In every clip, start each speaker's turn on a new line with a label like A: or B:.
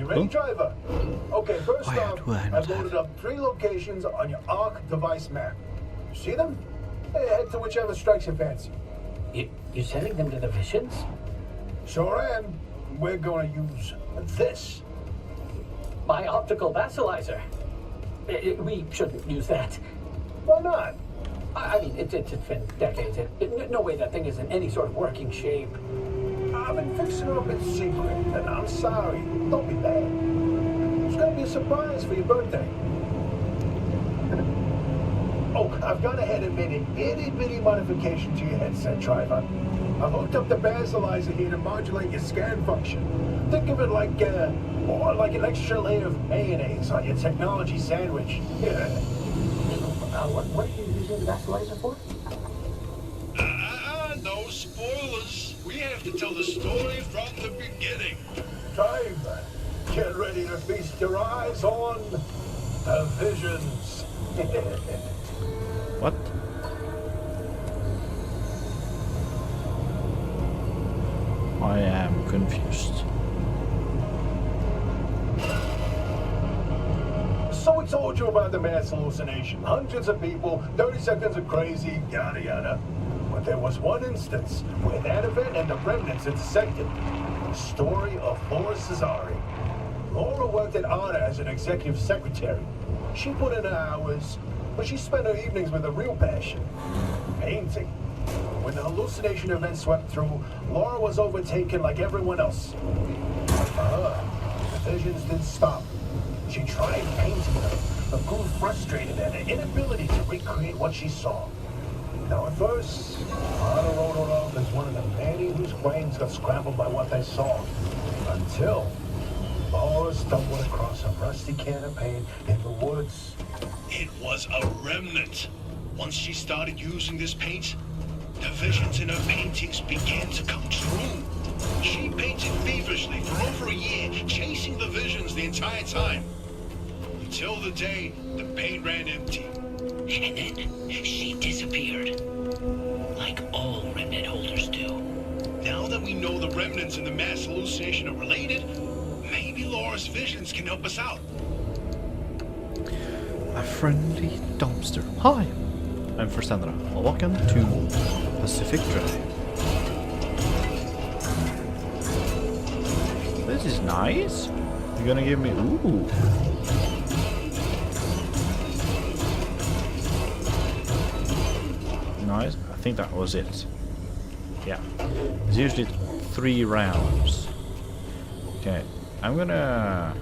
A: ready, driver? Okay, first
B: ja,
A: off,
B: doe hij nog
A: I've loaded up 3 locations on your ARC device map. You see them? Hey, head to whichever strikes your fancy.
C: You're sending them to the visions?
A: Sure am. We're gonna use this.
C: My optical vassalizer. We shouldn't use that.
A: Why not?
C: I mean, it's been decades. No way that thing is in any sort of working shape.
A: I've been fixing it up in secret, and I'm sorry. Don't be bad. It's gonna be a surprise for your birthday. Oh, I've gone ahead and made an itty-bitty modification to your headset, driver. I've hooked up the basalizer here to modulate your scan function. Think of it like an extra layer of mayonnaise on your technology sandwich. Yeah.
C: What are you using the vassalizer for?
D: No spoilers. We have to tell the story from the beginning.
A: Driver, get ready to feast your eyes on the visions.
B: What? I am confused.
A: So we told you about the mass hallucination. Hundreds of people, 30 seconds of crazy, yada yada. But there was one instance where that event and the remnants intersected. The story of Laura Cesari. Laura worked at A.R.D.A as an executive secretary. She put in her hours, but she spent her evenings with a real passion. Painting. When the hallucination event swept through, Laura was overtaken like everyone else. But for her, the visions didn't stop. She tried painting them, but grew frustrated at her inability to recreate what she saw. Now at first, A.R.D.A wrote her off as one of the many whose brains got scrambled by what they saw. Until Laura stumbled across a rusty can of paint in the woods.
D: It was a remnant. Once she started using this paint, the visions in her paintings began to come true. She painted feverishly for over a year, chasing the visions the entire time. Until the day the paint ran empty.
E: And then she disappeared. Like all remnant holders do.
D: Now that we know the remnants and the mass hallucination are related, maybe Laura's visions can help us out.
B: A friendly dumpster. Hi, I'm Forstandra. Welcome to Pacific Drive. This is nice. You're gonna give me... Ooh. Nice. I think that was it. Yeah. It's usually 3 rounds. Okay. I'm gonna...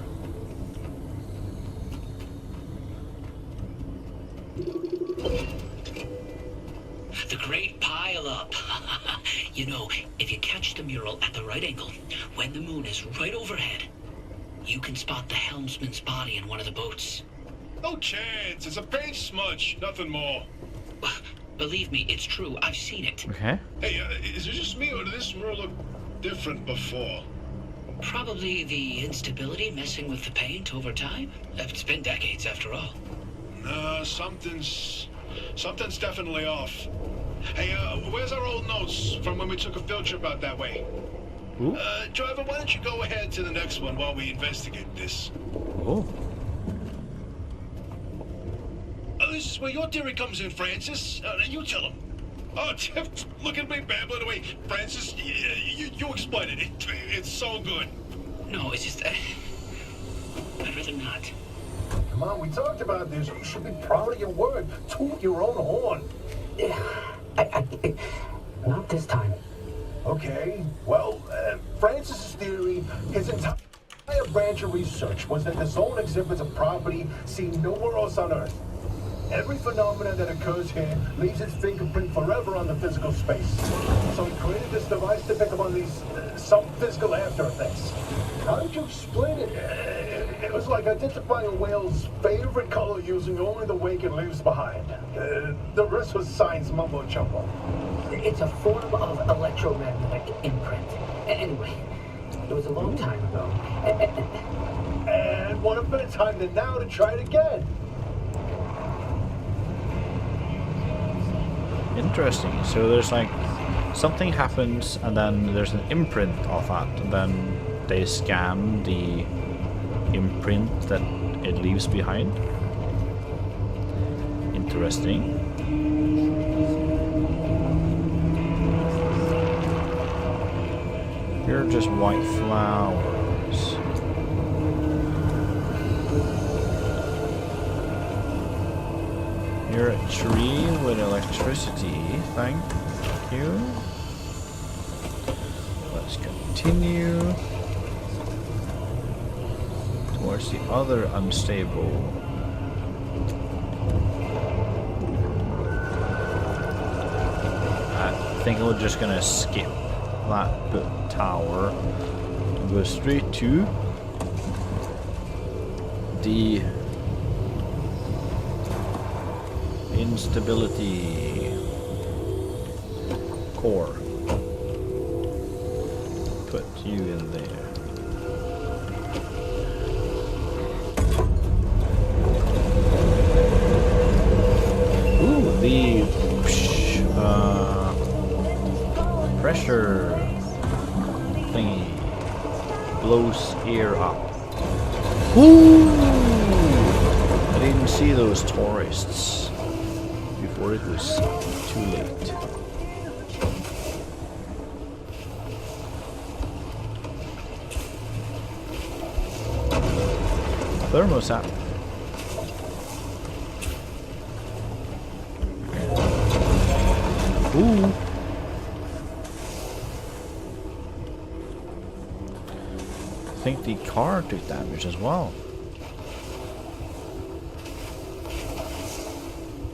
E: The great pile up. You know, if you catch the mural at the right angle, when the moon is right overhead, you can spot the helmsman's body in one of the boats.
D: No chance. It's a paint smudge. Nothing more.
E: Believe me, it's true. I've seen it.
B: Okay.
D: Hey, is it just me or did this mural look different before?
E: Probably the instability messing with the paint over time. It's been decades after all.
D: No, something's definitely off. Hey, where's our old notes from when we took a field trip out that way?
B: Ooh.
D: Driver, why don't you go ahead to the next one while we investigate this?
B: Oh.
D: This is where your theory comes in, Francis. You tell him. Oh, look at me babbling away. Francis, you explain it. It's so good.
E: No, it's just... I'd rather not.
A: Come on, we talked about this. You should be proud of your word. Toot your own horn.
C: Not this time.
A: Okay, well, Francis's theory, his entire branch of research was that the zone exhibits a property seen nowhere else on Earth. Every phenomenon that occurs here leaves its fingerprint forever on the physical space. So he created this device to pick up on these some physical after effects. How did you explain it? It was like identifying a whale's favorite color using only the wake it leaves behind. The rest was science mumbo jumbo.
C: It's a form of electromagnetic imprint. Anyway, it was a long time ago.
A: And what a better time than now to try it again.
B: Interesting. So there's like something happens and then there's an imprint of that and then they scan the imprint that it leaves behind. Interesting. Here are just white flowers. You're a tree with electricity. Thank you. Let's continue towards the other unstable. I think we're just gonna skip that tower and go straight to the instability core. Put you in there. Ooh, the pressure thingy blows air up. Ooh! I didn't see those tourists before it was too late. Thermostat. Ooh. I think the car took damage as well.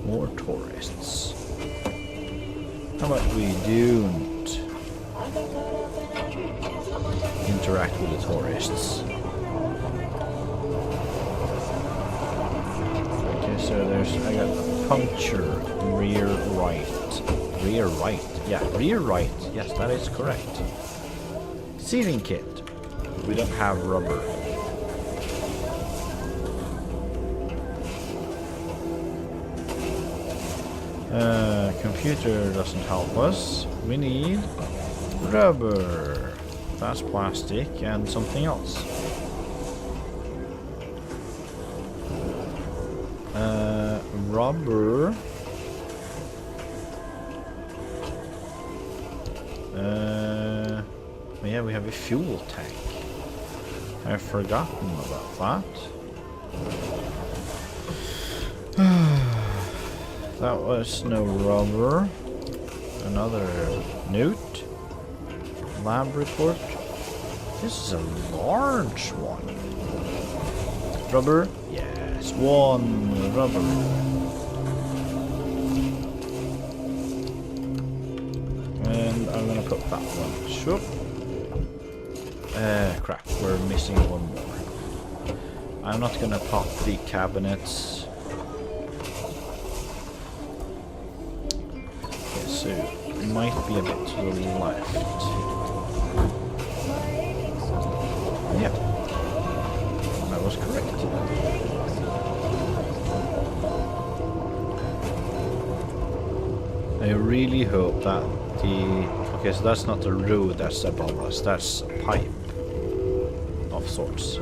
B: More tourists. How about we don't interact with the tourists? Okay, so there's, I got a puncture, rear right. Rear right, yeah, rear right. Yes, that is correct. Seating kit. We don't have rubber. Computer doesn't help us. We need rubber. That's plastic and something else. Rubber. Yeah, we have a fuel tank. I've forgotten about that. That was no rubber. Another note. Lab report. This is a large one. Rubber? Yes, one rubber. And I'm gonna put that one. Sure. Crap, we're missing one more. I'm not gonna pop the cabinets. Okay, so it might be a bit to the left. Yep, that was correct. I really hope that the... Okay, so that's not the road that's above us, that's a pipe of sorts.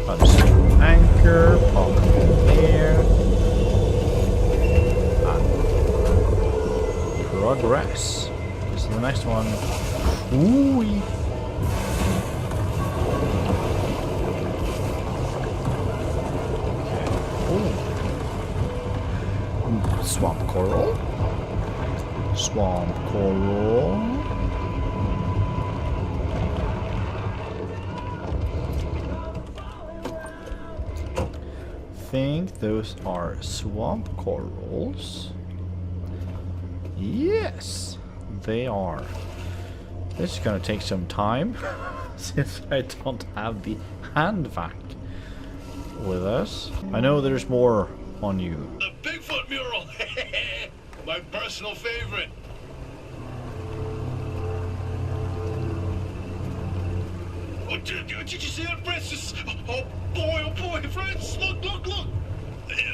B: Unstable anchor, pop there. And progress. This is the next one. Ooh. Okay. Swamp coral. Swamp coral. I think those are swamp corals. Yes, they are. This is gonna take some time since I don't have the hand vac with us. I know there's more on you.
D: The Bigfoot mural! My personal favorite. Oh, did you see that, Francis? Oh boy, Francis, look!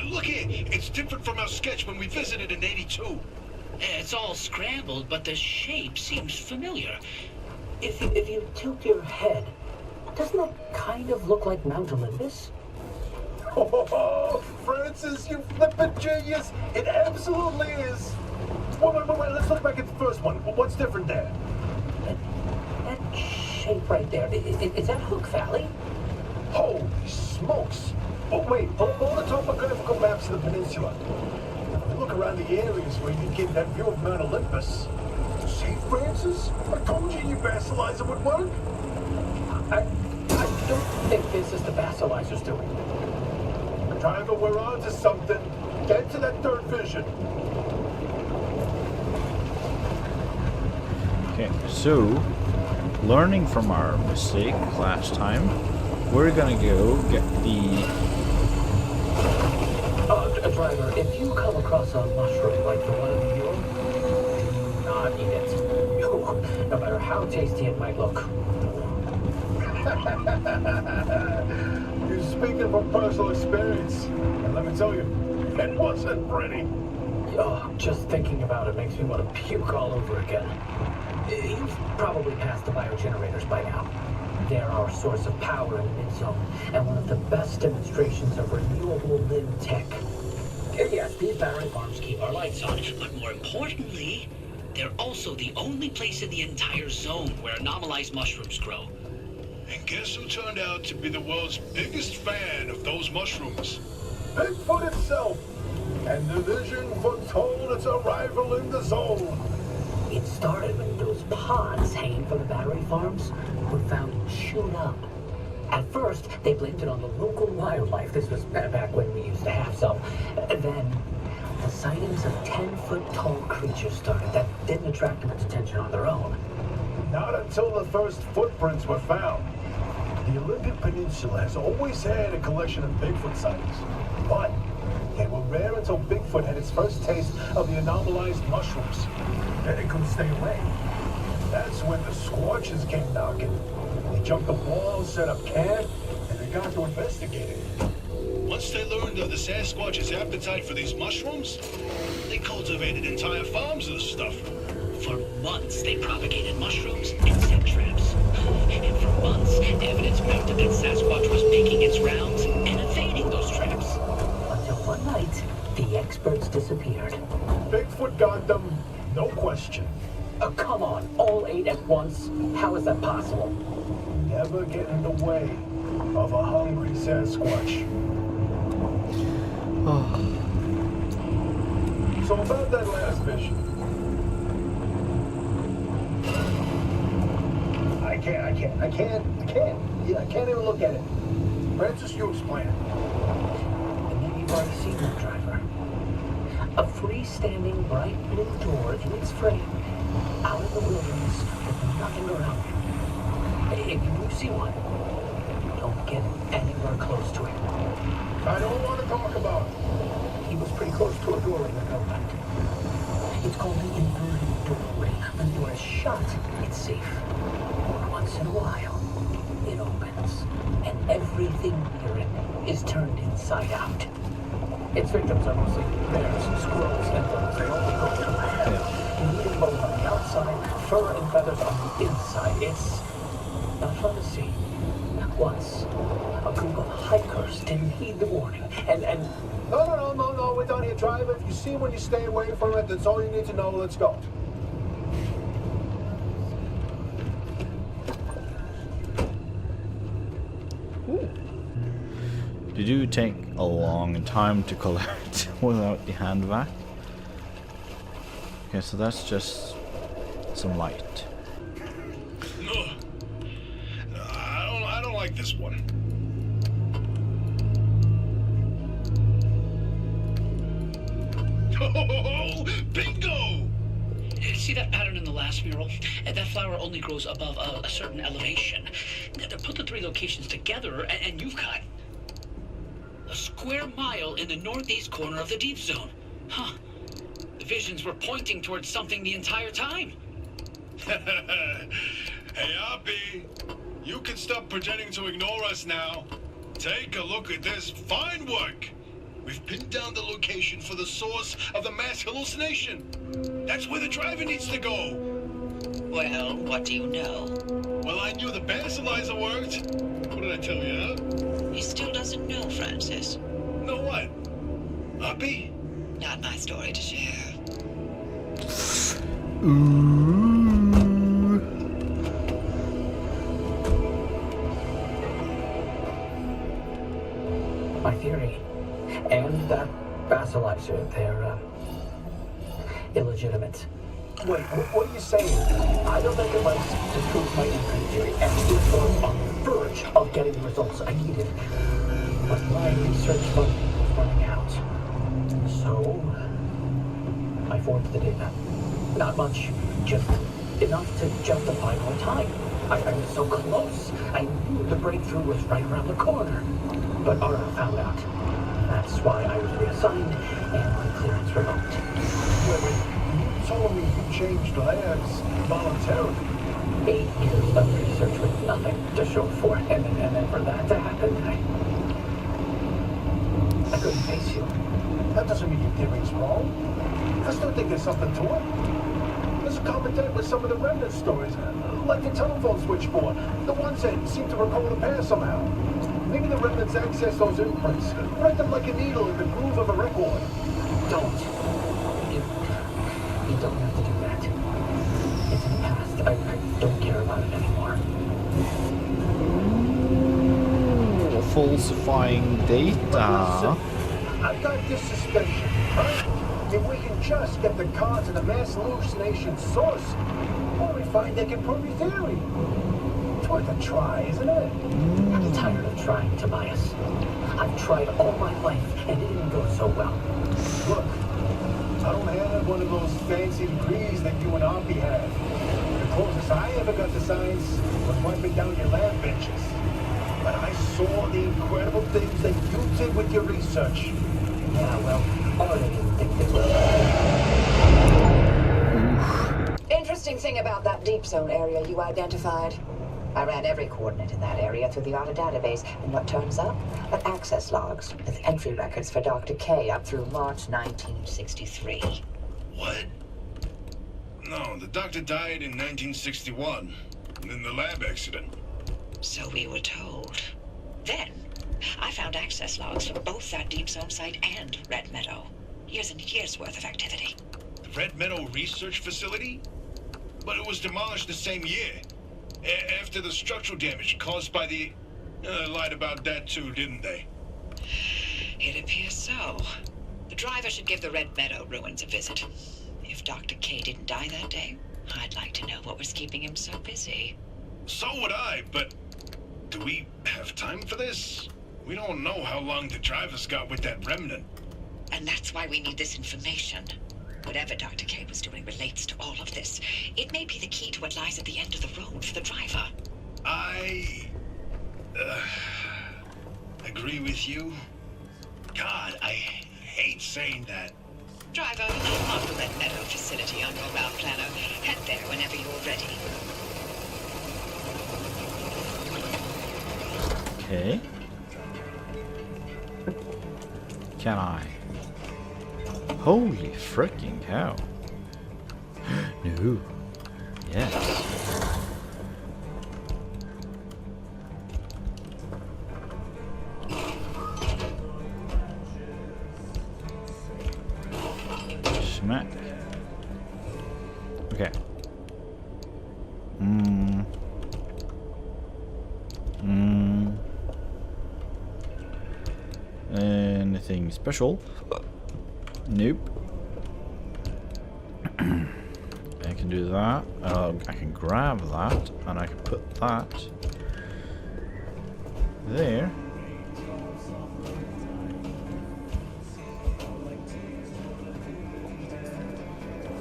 D: Look here, it's different from our sketch when we visited in '82.
E: It's all scrambled, but the shape seems familiar.
C: If you tilt your head, doesn't that kind of look like Mount Olympus.
A: Oh, Francis, you flippin' genius! It absolutely is! Wait, let's look back at the first one. What's different there?
C: That shape right there, is that Hook Valley?
A: Holy smokes! Oh, wait, all the topographical maps of the peninsula. If we look around the areas where you get that view of Mount Olympus. See, Francis? I told you your basilizer would work.
C: I don't think this is the basilizer's doing.
A: Driver, we're on to something. Get to that third vision.
B: Okay, so learning from our mistake last time, we're gonna go get the
C: Driver, if you come across a mushroom like the one in the mural, do not eat it. No matter how tasty it might look.
A: You're speaking from personal experience. And let me tell you, it wasn't pretty.
C: Oh, just thinking about it makes me want to puke all over again. You've probably passed the biogenerators by now. They're our source of power in the mid-zone, and one of the best demonstrations of renewable limb tech. Yes, these battery farms keep
E: Our lights on, but more importantly, they're also the only place in the entire zone where anomalized mushrooms grow.
D: And guess who turned out to be the world's biggest fan of those mushrooms?
A: Bigfoot itself. And the vision foretold its arrival in the zone.
C: It started when those pods hanging from the battery farms were found chewed up. At first, they blamed it on the local wildlife. This was back when we used to have some. Then, the sightings of 10-foot-tall creatures started that didn't attract too much attention on their own.
A: Not until the first footprints were found. The Olympic Peninsula has always had a collection of Bigfoot sightings. But they were rare until Bigfoot had its first taste of the anomalized mushrooms. Then it couldn't stay away. That's when the Squatches came knocking. They jumped the wall, set up camp, and they got to investigating.
D: Once they learned of the Sasquatch's appetite for these mushrooms, they cultivated entire farms of the stuff.
E: For months, they propagated mushrooms and set traps. And for months, evidence mounted that Sasquatch was making its rounds and evading those traps.
C: Until one night, the experts disappeared.
A: Bigfoot got them, no question.
C: Come on, all 8 at once? How is that possible?
A: Never get in the way of a hungry Sasquatch. So about that last vision. I can't. Yeah, I can't even look at it. Francis, you explain it.
C: Maybe you've already seen that, Driver. A freestanding bright blue door in its frame, out in the wilderness with nothing around it. If you see one, don't get anywhere close to it.
A: I don't want to talk about it.
C: He was pretty close to a door in the building. It's called the inverted doorway. When the door is shut, it's safe. Once in a while, it opens, and everything near it is turned inside out. Its victims are mostly bears, squirrels, and birds. They all go to hell. Bleeding both on the outside, fur and feathers on the inside. It's not fun to see. Once, a group of hikers didn't heed the warning, and
A: No, we're done here, Driver. If you see one, you stay away from it. That's all you need to know. Let's go.
B: They do take a long time to collect without the hand vac. Okay, so that's just some light.
D: No, I don't like this one. Oh, bingo!
E: See that pattern in the last mural? That flower only grows above a certain elevation. Put the 3 locations together, and you've got a square mile in the northeast corner of the deep zone. Huh. The visions were pointing towards something the entire time.
D: Hey, A.R.D.A, you can stop pretending to ignore us now. Take a look at this fine work. We've pinned down the location for the source of the mass hallucination. That's where the driver needs to go.
E: Well, what do you know?
D: Well, I knew the basilizer worked. What did I tell you, huh?
F: He still doesn't know, Francis.
D: Know what? Uppy?
F: Not my story to share.
C: My theory and that vassalizer, they're illegitimate.
A: Wait, what are you saying?
C: I don't think it was to prove my entry theory, and it was on the verge of getting the results I needed. But my research funding was running out. So I forged the data. Not much, just enough to justify my time. I was so close. I knew the breakthrough was right around the corner. But A.R.D.A found out. That's why I was reassigned and my clearance revoked.
A: Wait, you told me you changed labs voluntarily.
C: 8 years of research with nothing to show for it, and then for that to happen, I couldn't face you.
A: That doesn't mean your theory's wrong. I still think there's something to it. There's a common thread with some of the remnant stories, like the telephone switchboard. The ones that seem to recall the past somehow. Maybe the remnants access those imprints, write them like a needle in the groove of a record.
C: Don't. You don't have to do that. It's in the past. I don't care about it anymore.
B: Falsifying data.
A: I've got this suspicion, right? If we can just get the cards of the mass hallucination source, well, we find they can prove your theory. It's worth a try, isn't it?
C: I'm tired of trying, Tobias. I've tried all my life, and it didn't go so well.
A: Look, I don't have one of those fancy degrees that you and A.R.D.A had. The closest I ever got to science was wiping down your lab benches. But I saw the incredible things that you did with your research.
C: Yeah, well, A.R.D.A didn't think they were.
G: Interesting thing about that deep zone area you identified. I ran every coordinate in that area through the A.R.D.A database, and what turns up? But access logs with entry records for Dr. K up through March 1963.
D: What? No, the doctor died in 1961, in the lab accident.
F: So we were told. Then, I found access logs for both that deep zone site and Red Meadow. Years and years worth of activity.
D: The Red Meadow Research Facility? But it was demolished the same year. After the structural damage caused by the... lied about that too, didn't they?
F: It appears so. The driver should give the Red Meadow ruins a visit. If Dr. K didn't die that day, I'd like to know what was keeping him so busy.
D: So would I, but... do we have time for this? We don't know how long the driver's got with that remnant.
F: And that's why we need this information. Whatever Dr. K was doing relates to all of this. It may be the key to what lies at the end of the road for the driver.
D: I... agree with you. God, I hate saying that.
F: Driver, mark the Red Meadow facility on your route planner. Head there whenever you're ready.
B: Okay. Can I? Holy freaking cow. No. Yes. Smack. Okay. Anything special? Nope. I can do that. I can grab that, and I can put that there.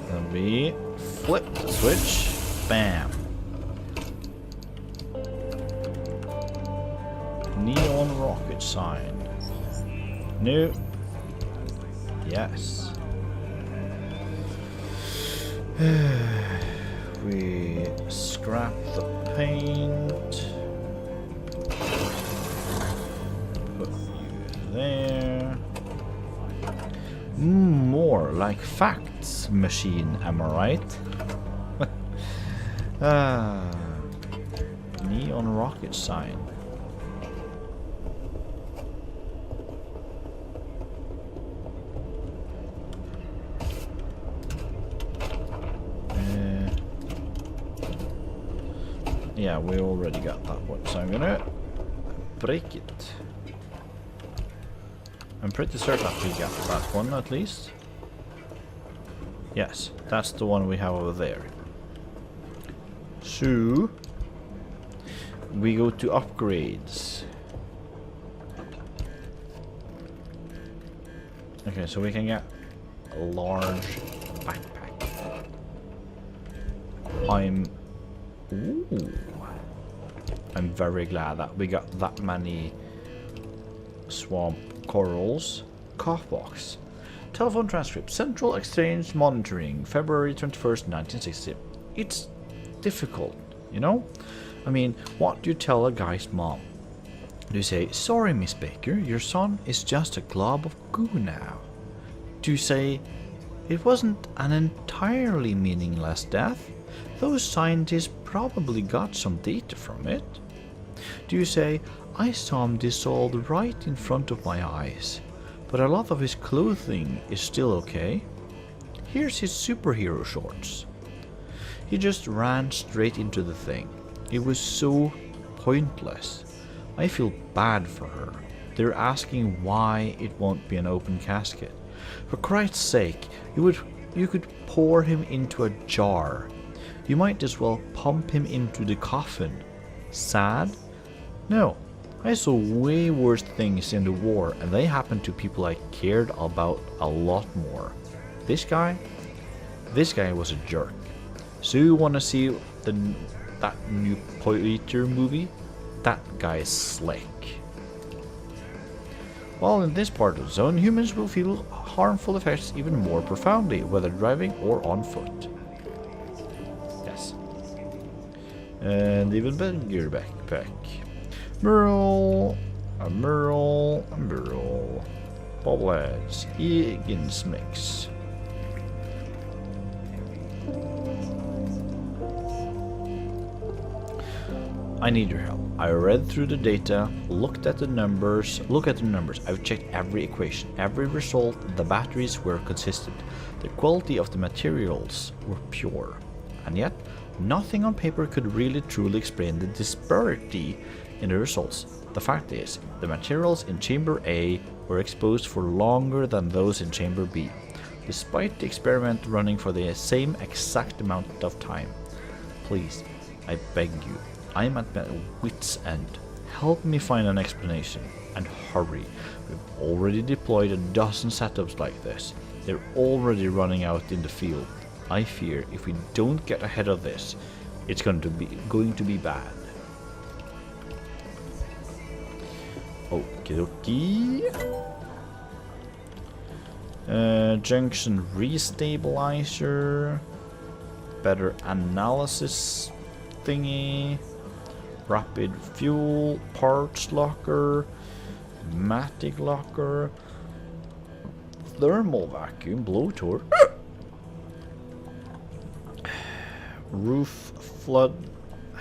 B: Then we flip the switch. Bam. Neon rocket sign. No. Yes. We scrap the paint. Put you there. More like facts machine, am I right? Neon rocket sign. Yeah, we already got that one, so I'm gonna break it. I'm pretty certain that we got that one at least. Yes, that's the one we have over there. So we go to upgrades. Okay, so we can get a large backpack. I'm very glad that we got that many swamp corals. Cough box. Telephone transcript. Central Exchange Monitoring. February 21st, 1960. It's difficult, you know? I mean, what do you tell a guy's mom? Do you say, sorry, Miss Baker, your son is just a glob of goo now? Do you say, it wasn't an entirely meaningless death? Those scientists probably got some data from it. Do you say, I saw him dissolved right in front of my eyes, but a lot of his clothing is still okay? Here's his superhero shorts. He just ran straight into the thing. It was so pointless. I feel bad for her. They're asking why it won't be an open casket. For Christ's sake, you could pour him into a jar. You might as well pump him into the coffin. Sad? No. I saw way worse things in the war, and they happened to people I cared about a lot more. This guy was a jerk. So you wanna see that new Poiter movie? That guy is slick. While in this part of the zone, humans will feel harmful effects even more profoundly, whether driving or on foot. Yes. And even bigger backpack. Merle, a Merle, a Merle. Bobbleheads, Egan's mix. I need your help. I read through the data, looked at the numbers. I've checked every equation, every result. The batteries were consistent. The quality of the materials were pure. And yet, nothing on paper could really truly explain the disparity in the results. The fact is, the materials in Chamber A were exposed for longer than those in Chamber B, despite the experiment running for the same exact amount of time. Please, I beg you. I am at my wit's end. Help me find an explanation. And hurry. We've already deployed a dozen setups like this. They're already running out in the field. I fear if we don't get ahead of this, it's going to be bad. Okie dokie. Junction restabilizer. Better analysis thingy. Rapid fuel, parts locker, matic locker, thermal vacuum, blowtorch, roof flood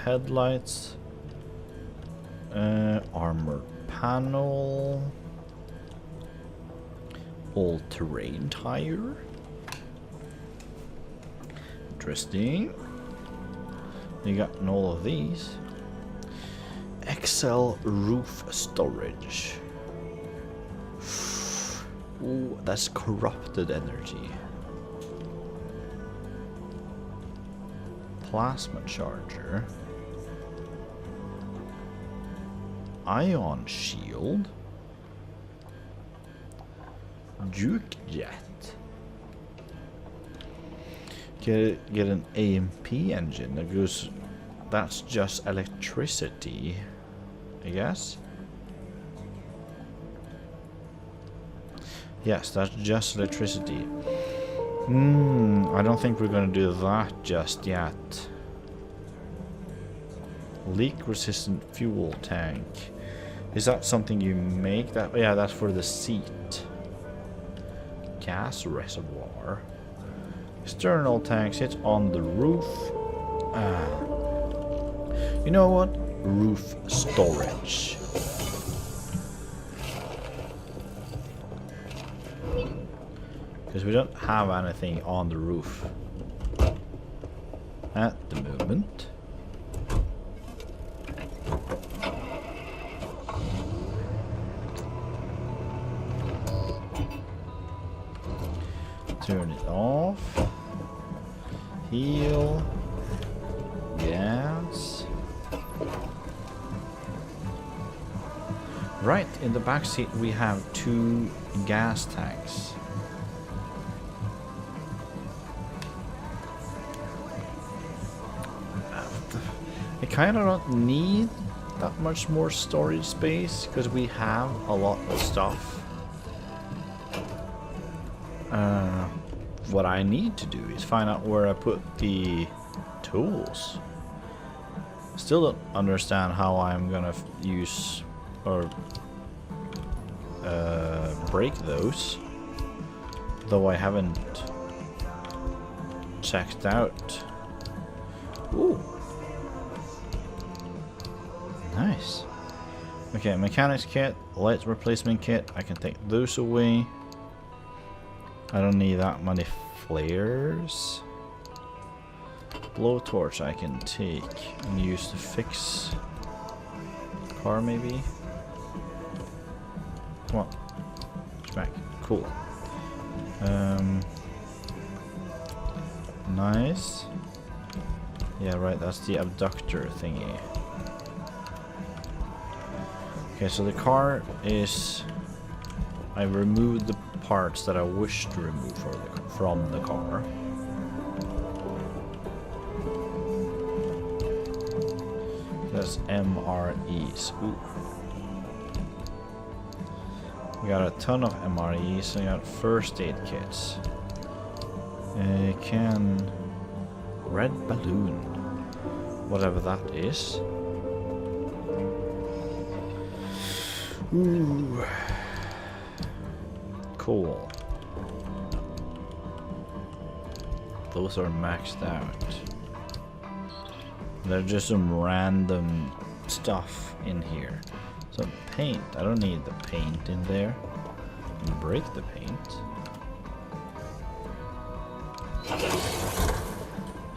B: headlights, armor panel, all-terrain tire. Interesting. You got all of these. XL roof storage. Ooh, that's corrupted energy. Plasma charger. Ion shield. Juke jet. Get an AMP engine that goes. That's just electricity, I guess. Yes, that's just electricity. I don't think we're gonna do that just yet. Leak resistant fuel tank. Is that something you make? That, yeah, that's for the seat. Gas reservoir. External tanks, it's on the roof. You know what? Roof storage. Because we don't have anything on the roof at the moment. Turn it off. Heal. Gas. Right, in the back seat we have 2 gas tanks. I kind of don't need that much more storage space because we have a lot of stuff. What I need to do is find out where I put the tools. Still don't understand how I'm gonna use or break those, though I haven't checked out. Ooh, nice. Okay, mechanics kit, light replacement kit, I can take those away. I don't need that many flares. Blowtorch I can take and use to fix car maybe. Come on. Smack. Cool. Nice. Yeah, right, that's the abductor thingy. Okay, so the car is... I removed the parts that I wish to remove from the car. That's MREs. Ooh. We got a ton of MREs. I got first aid kits. Red balloon. Whatever that is. Ooh. Cool. Those are maxed out. There's just some random stuff in here. Some paint. I don't need the paint in there. Break the paint.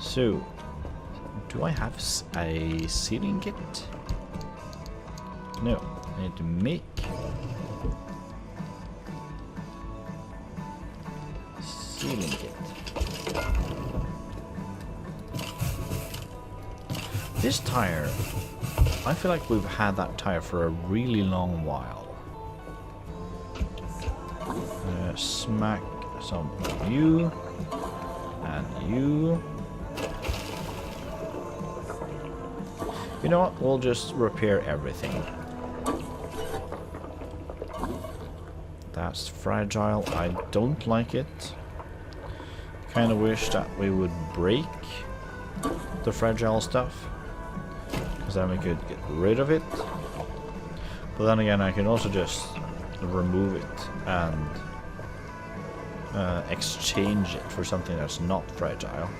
B: So, do I have a sealing kit? No. I need to make sealing kit. This tire, I feel like we've had that tire for a really long while. Smack some of you and you. You know what? We'll just repair everything. That's fragile. I don't like it. Kind of wish that we would break the fragile stuff, because then we could get rid of it. But then again, I can also just remove it and exchange it for something that's not fragile.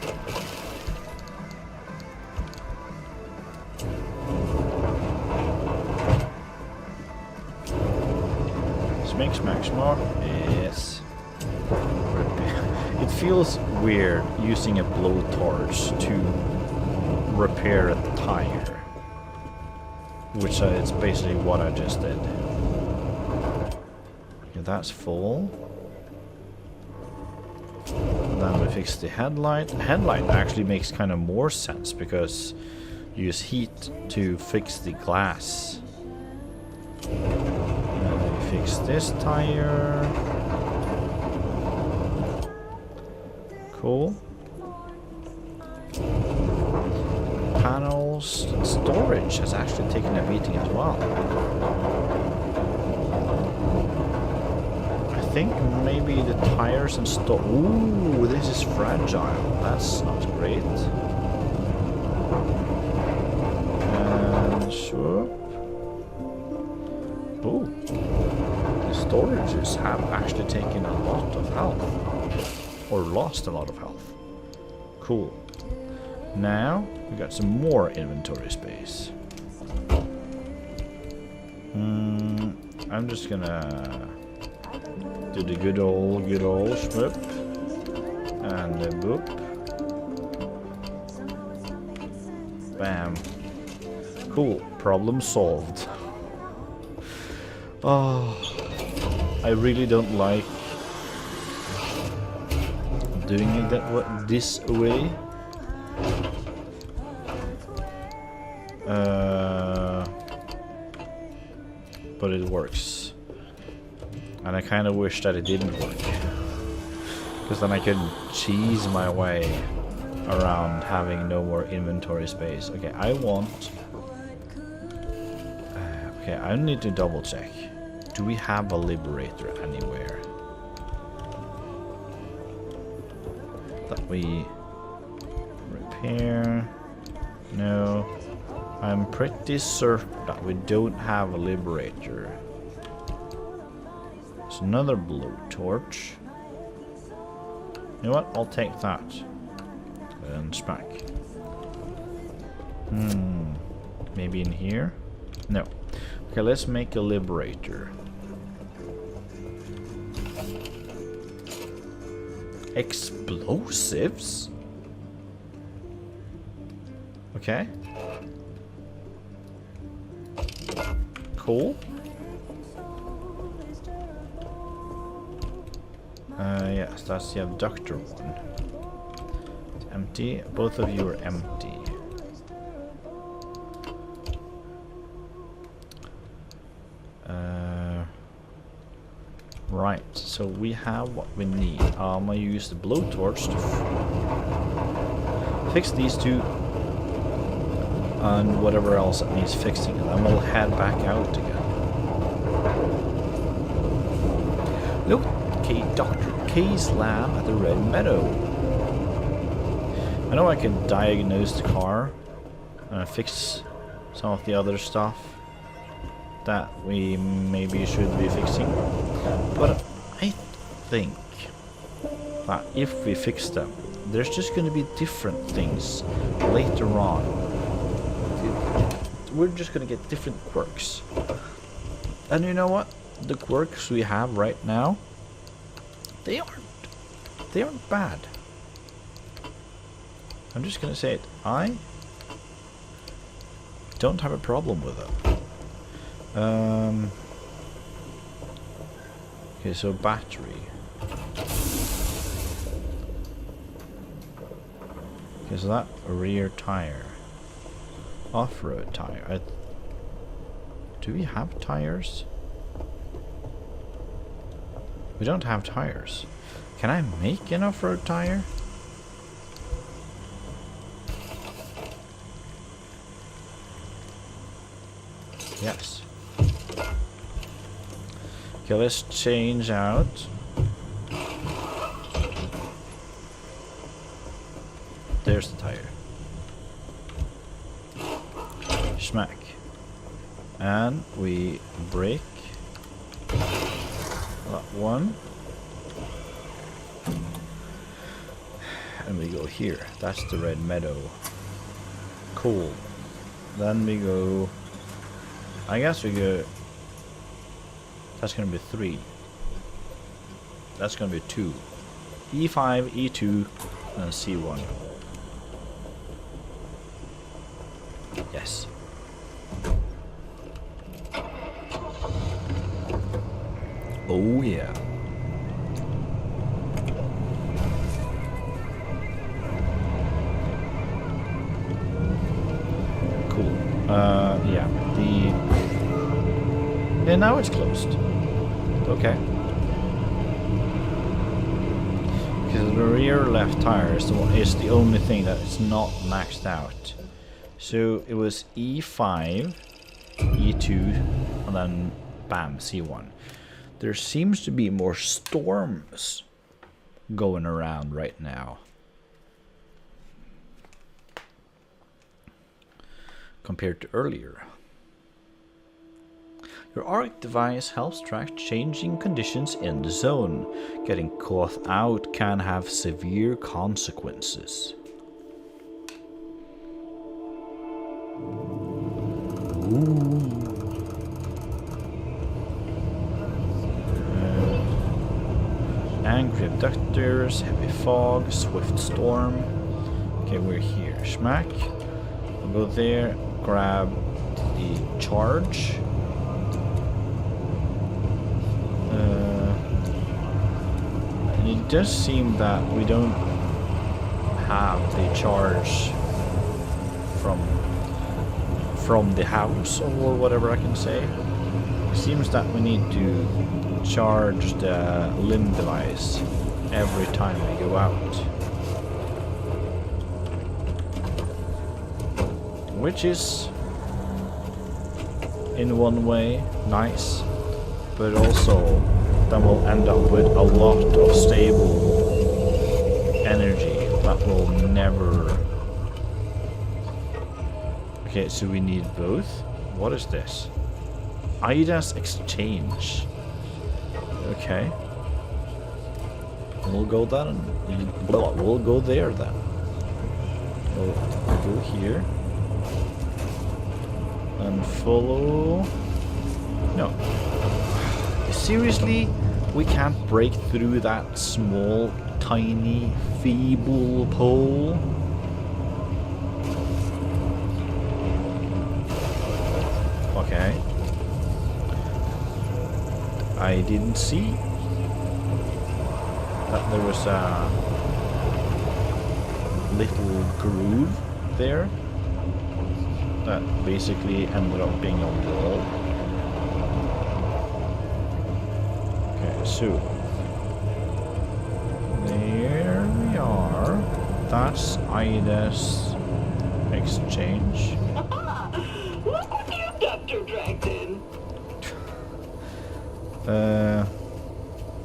B: Smack, smart. Yes. It feels weird using a blowtorch to repair a tire, which is basically what I just did. Okay, that's full. Then we fix the headlight. The headlight actually makes kind of more sense because you use heat to fix the glass. Fix this tire. Cool. Panels. Storage has actually taken a beating as well. I think maybe the tires and stuff. Ooh, this is fragile. That's not great. And sure. Ooh. Storages have actually taken a lot of health, or lost a lot of health. Cool. Now we got some more inventory space. I'm just gonna do the good old shmup and the boop. Bam. Cool. Problem solved. Oh. I really don't like doing it this way. But it works. And I kind of wish that it didn't work. Because then I could cheese my way around having no more inventory space. Okay, I want... okay, I need to double check. Do we have a liberator anywhere? That we repair? No. I'm pretty certain that we don't have a liberator. It's another blowtorch. You know what? I'll take that. And smack. Maybe in here? No. Okay, let's make a liberator. Explosives? Okay. Cool. Yes, that's the abductor one. It's empty. Both of you are empty. Right, so we have what we need. I'm gonna use the blowtorch to fix these two and whatever else that needs fixing, and then we'll head back out again. Locate Dr. K's lab at the Red Meadow. I know I can diagnose the car and fix some of the other stuff that we maybe should be fixing, but I think that if we fix them, there's just going to be different things later on. We're just going to get different quirks, and you know what? The quirks we have right now, they aren't bad. I'm just going to say it. I don't have a problem with them. Okay, so battery. Okay, so that a rear tire. Off-road tire. Do we have tires? We don't have tires. Can I make an off-road tire? Yes. Okay, let's change out. There's the tire. Smack. And we brake. That one. And we go here. That's the Red Meadow. Cool. Then we go... I guess we go... That's gonna be 3. That's gonna be 2. E5, E2, and C1. Yes. Oh yeah. Cool. Yeah. And now it's closed. Okay. Because the rear left tire is the only thing that is not maxed out. So it was E5, E2, and then bam, C1. There seems to be more storms going around right now compared to earlier. Your A.R.D.A device helps track changing conditions in the zone. Getting caught out can have severe consequences. Angry abductors, heavy fog, swift storm. Okay, we're here. Smack. We'll go there, grab the charge. I need it does seem that we don't have the charge from the house or whatever I can say. It seems that we need to charge the limb device every time we go out, which is in one way nice, but also then we'll end up with a lot of stable energy that will never... Okay, so we need both. What is this? A.R.D.A's exchange. Okay. We'll go then. We'll go there then. We'll go here. And follow... No. Seriously? We can't break through that small, tiny, feeble pole? Okay. I didn't see that there was a little groove there that basically ended up being a wall. Okay, so there we are. That's A.R.D.A's exchange.
C: Look what you doctor dragged in.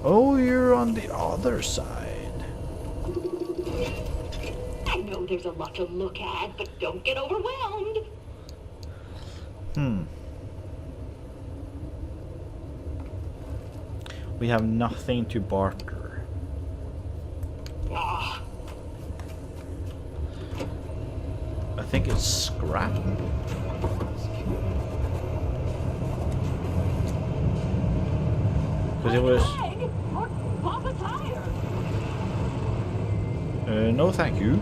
B: Oh, you're on the other side.
C: I know there's a lot to look at, but don't get overwhelmed.
B: We have nothing to barter.
C: Ah,
B: I think it's scrap. Because it was...
C: or pop a tire.
B: no thank you.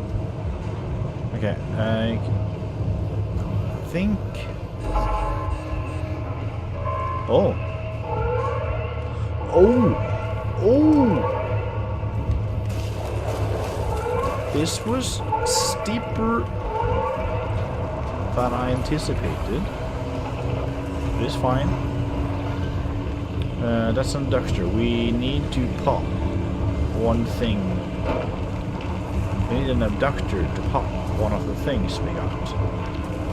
B: Okay, I think... Oh! Oh! Oh! This was steeper than I anticipated. It is fine. That's an inductor. We need to pop one thing. We need an abductor to pop one of the things we got.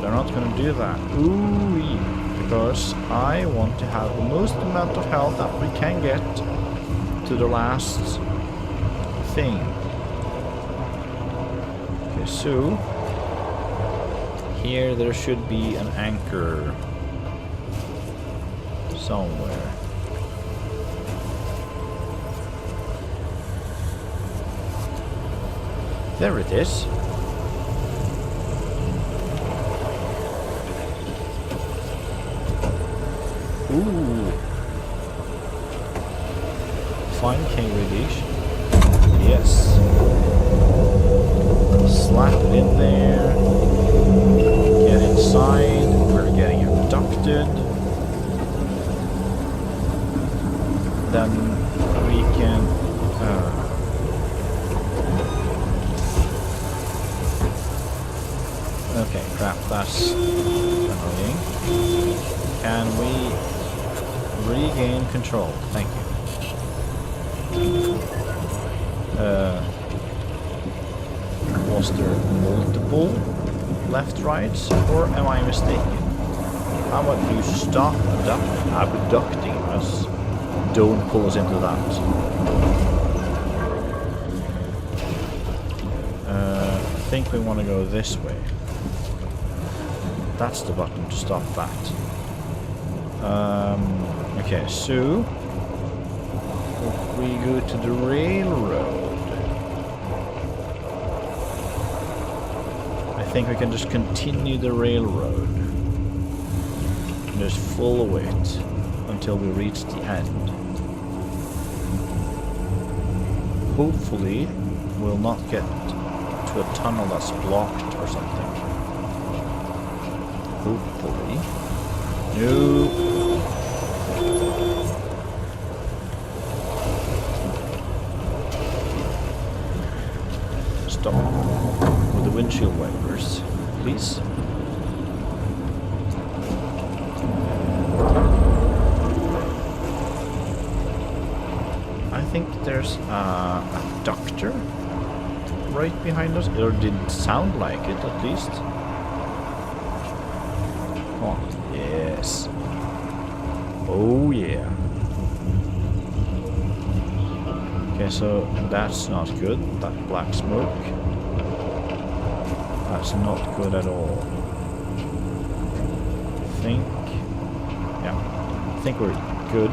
B: They're not going to do that. Ooh-wee. Because I want to have the most amount of health that we can get to the last thing. Okay, so here there should be an anchor somewhere. There it is. Ooh. Fine K radiation. Yes. Slap it in there. Get inside. We're getting abducted. Then we can... Okay, crap, that's annoying. Can we regain control? Thank you. Was there multiple left rights, or am I mistaken? How about you stop abducting us? Don't pull us into that. I think we want to go this way. That's the button to stop that. Okay, so if we go to the railroad, I think we can just continue the railroad and just follow it until we reach the end. Hopefully, we'll not get to a tunnel that's blocked or something. Hopefully. No. windshield wipers, please. I think there's a doctor right behind us, or didn't sound like it at least. Oh, yes. Oh yeah. Okay, so that's not good. That black smoke. That's not good at all. I think we're good.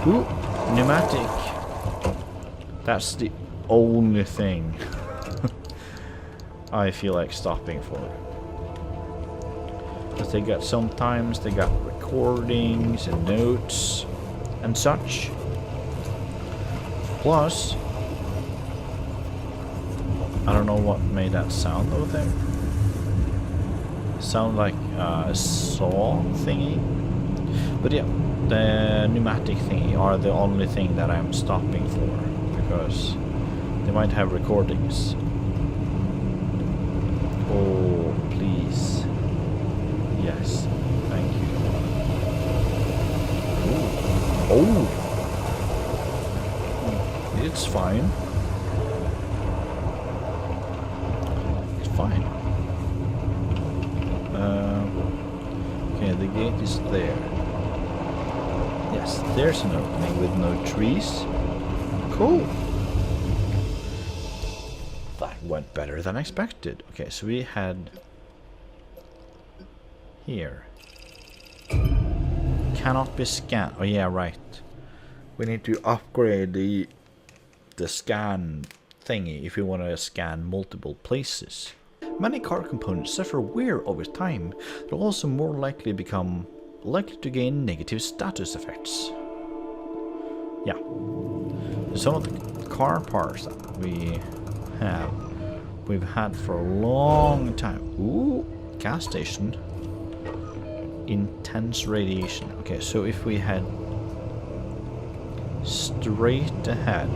B: Ooh, pneumatic. That's the only thing I feel like stopping for. Because they got sometimes they got recordings and notes and such. Plus, I don't know what made that sound over there. Sound like a saw thingy. But yeah, the pneumatic thingy are the only thing that I'm stopping for, because they might have recordings. Oh, please. Yes, thank you. Ooh. Oh! It's fine. It's fine. Okay, the gate is there. Yes, there's an opening with no trees. Cool. That went better than expected. Okay, so we had here. Cannot be scanned. Oh yeah, right. We need to upgrade the scan thingy if we want to scan multiple places. Many car components suffer wear over time. They're also more likely to gain negative status effects. Yeah. Some of the car parts that we've had for a long time. Ooh, gas station. Intense radiation. Okay, so if we head straight ahead,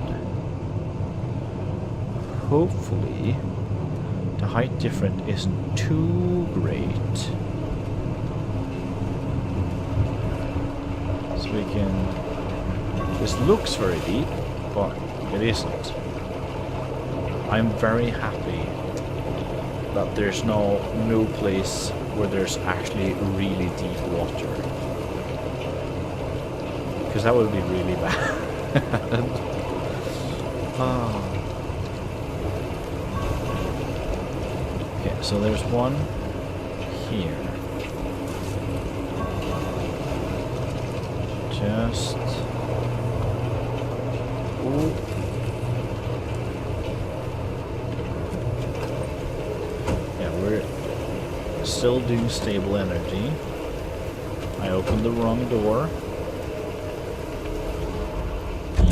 B: hopefully the height difference isn't too great. So we can... This looks very deep, but it isn't. I'm very happy that there's no place where there's actually really deep water. Because that would be really bad. Oh. Okay, so there's one here. Just... Ooh. Yeah, we're still doing stable energy. I opened the wrong door.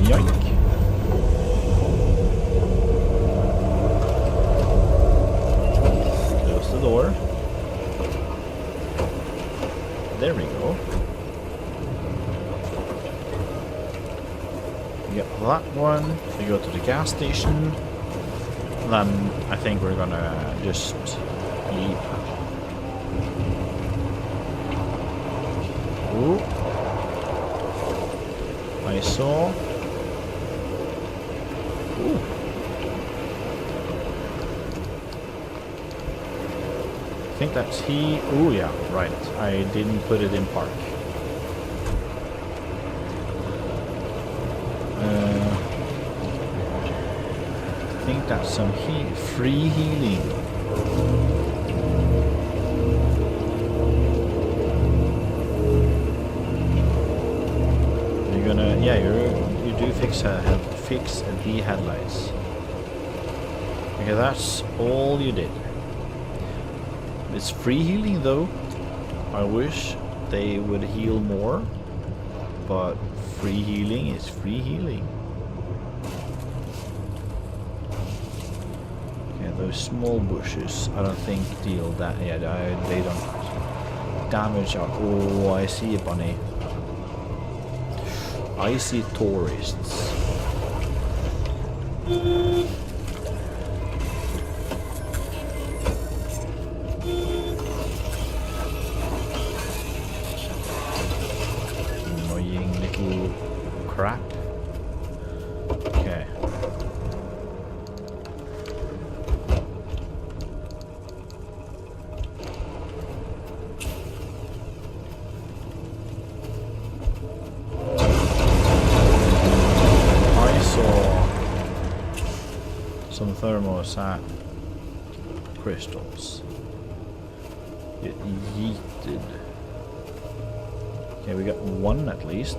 B: Yoink. Close the door. There we go. We get that one. We go to the gas station. Then I think we're gonna just leave. Ooh. I saw. Ooh. I think that's he. Oh yeah, right. I didn't put it in park. I think that's some free healing. You're gonna, yeah, you do fix the headlights. Okay, that's all you did. It's free healing though. I wish they would heal more, but free healing is free healing. Okay, those small bushes, I don't think deal that. Yeah, they don't damage our. Oh, I see a bunny. I see tourists. crap. Okay. I saw some thermosat crystals. It yeeted. Okay, we got one at least.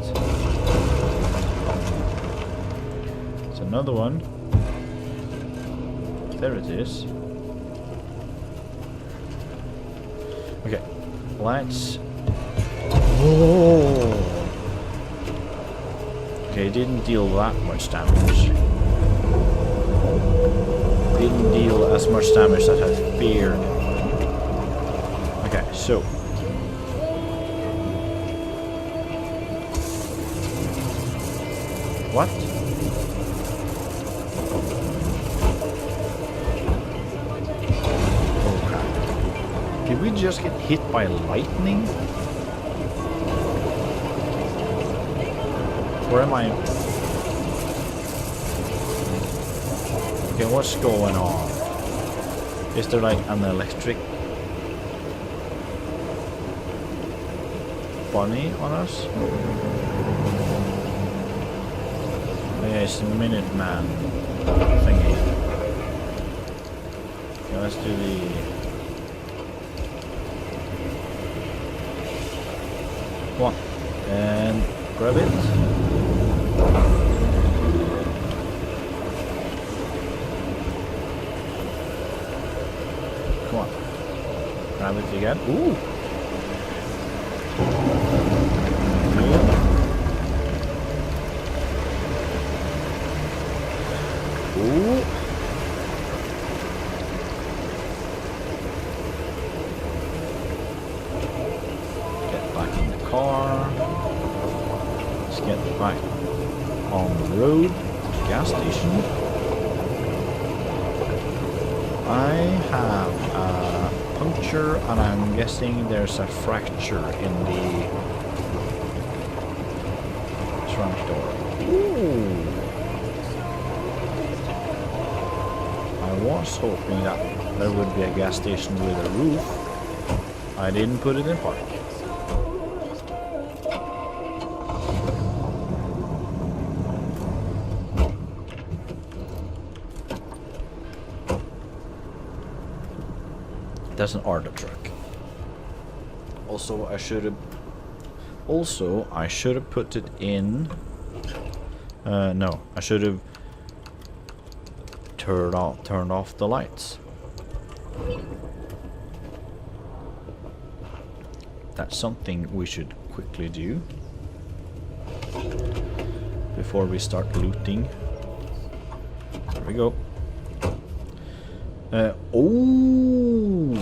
B: It's another one. There it is. Okay, let's... Oh! Okay, it didn't deal that much damage. Didn't deal as much damage as I feared. Okay, so... What? Oh crap. Did we just get hit by lightning? Or am I... Okay, what's going on? Is there like an electric bunny on us? It's the Minuteman thingy. Okay, let's do the... Come on. And grab it. Come on. Grab it again. Ooh! Ooh. Get back in the car. Let's get back on the road to the gas station. I have a puncture and I'm guessing there's a fracture in the trunk door. Ooh. I was hoping that there would be a gas station with a roof. I didn't put it in park. That's an A.R.D.A truck. Also, I should have put it in. No, I should have turned off the lights. That's something we should quickly do before we start looting. There we go. Oh!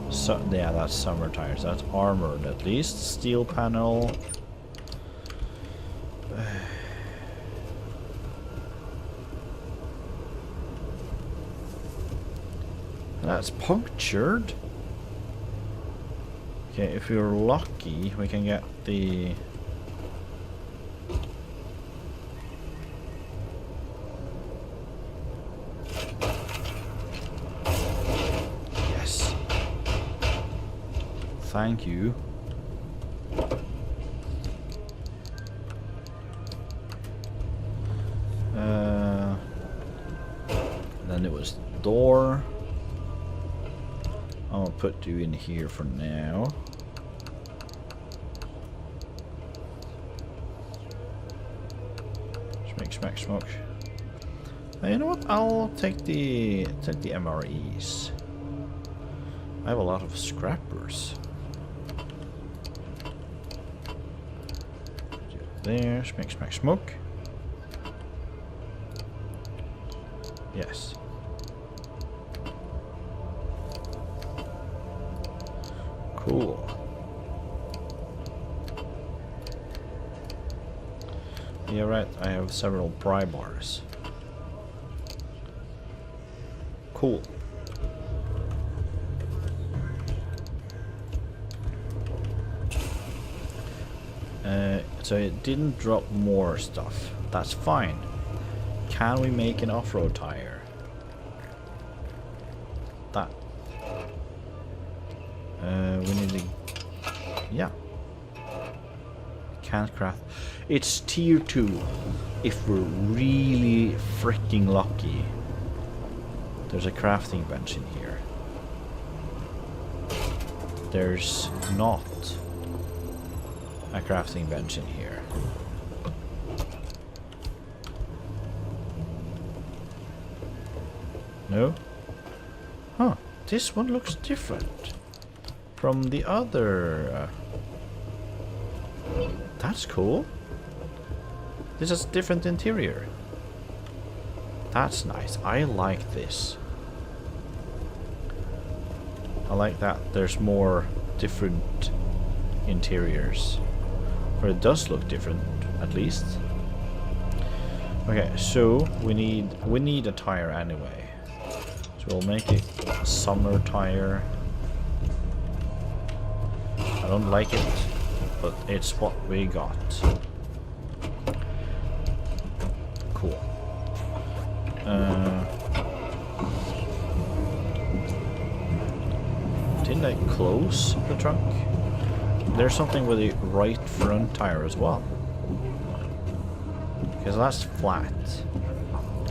B: So, yeah, that's summer tires. That's armored at least. Steel panel. That's punctured. Okay, if we're lucky, we can get the... Yes. Thank you. Then it was the door. I'll put you in here for now. Smack, smoke. You know what? I'll take the MREs. I have a lot of scrappers. There, smack, smoke. Yes. Cool. Yeah, right. I have several pry bars. Cool. so it didn't drop more stuff. That's fine. Can we make an off-road tire? That. We need to... Yeah. Can't craft. It's tier 2. If we're really freaking lucky. There's a crafting bench in here. There's not a crafting bench in here. No? Huh. This one looks different from the other. That's cool. This has a different interior. That's nice. I like this. I like that there's more different interiors. Or it does look different, at least. Okay, so we need a tire anyway. So we'll make it a summer tire. I don't like it, but it's what we got. Cool. Didn't I close the trunk? There's something with the right front tire as well. Because that's flat.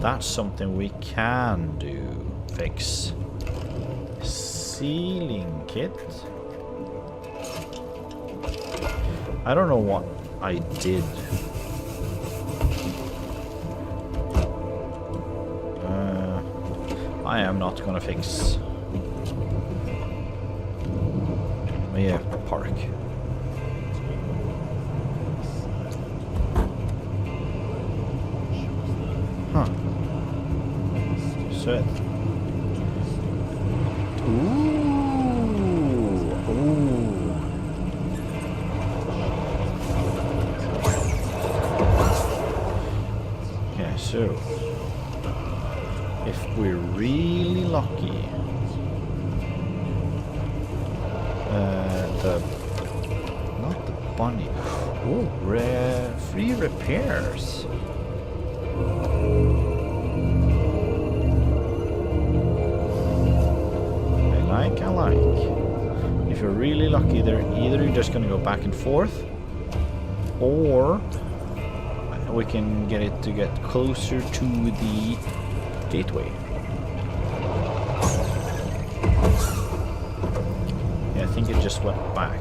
B: That's something we can do. Fix. Sealing kit. I don't know what I did. I am not gonna fix. Yeah, park. Huh. So it. Ooh. Okay, so if we're really lucky, not the bunny. Oh, free repairs. I like. If you're really lucky, they're either just gonna go back and forth, or we can get it to get closer to the gateway. Yeah, I think it just went back.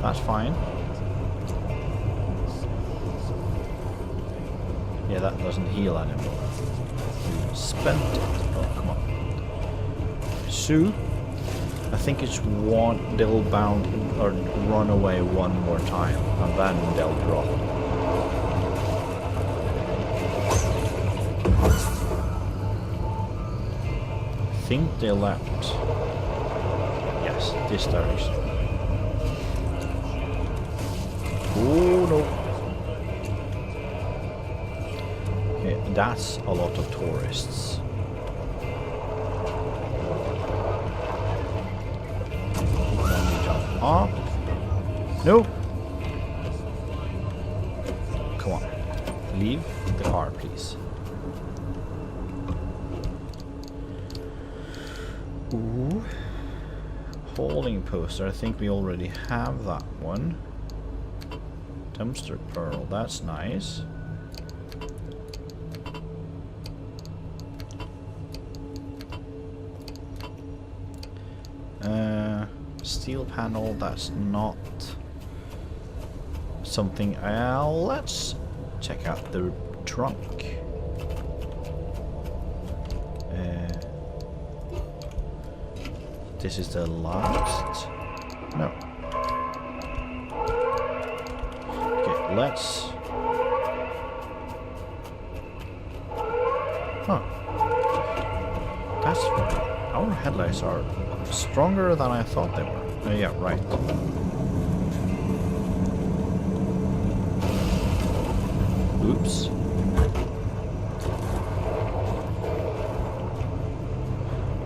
B: That's fine. Yeah, that doesn't heal anymore. You spent it. Oh, come on. So, I think it's one, they'll bound or run away one more time, and then they'll drop. I think they left. Yes, this direction. Oh no. Okay, that's a lot of tourists. Up. No. Come on. Leave the car, please. Ooh. Holding poster. I think we already have that one. Dumpster pearl. That's nice. Steel panel, that's not something. Let's check out the trunk. This is the last. No. Okay, let's. Huh. That's. Our headlights are stronger than I thought they were. Yeah, right. Oops.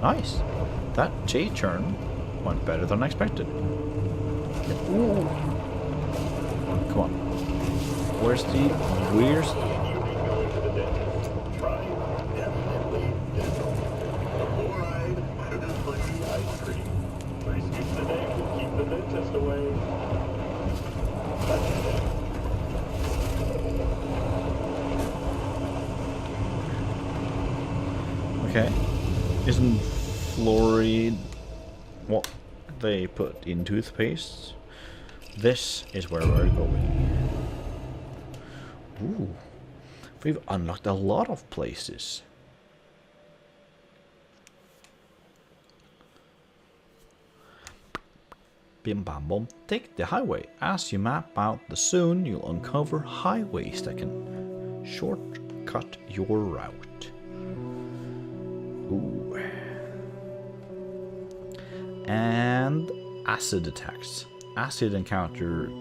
B: Nice. That J-turn went better than expected. Ooh. Come on. Where's the... Where's...
A: You mean going to the dentist? Try definitely dental. The fluoride, put the ice cream. Please keep the day, keep the dentist away. That's it.
B: Okay. Isn't fluoride what they put in toothpaste? This is where we're going. Ooh. We've unlocked a lot of places. Bim bam bom. Take the highway. As you map out the zone, you'll uncover highways that can shortcut your route. Ooh. And acid attacks. Acid encountered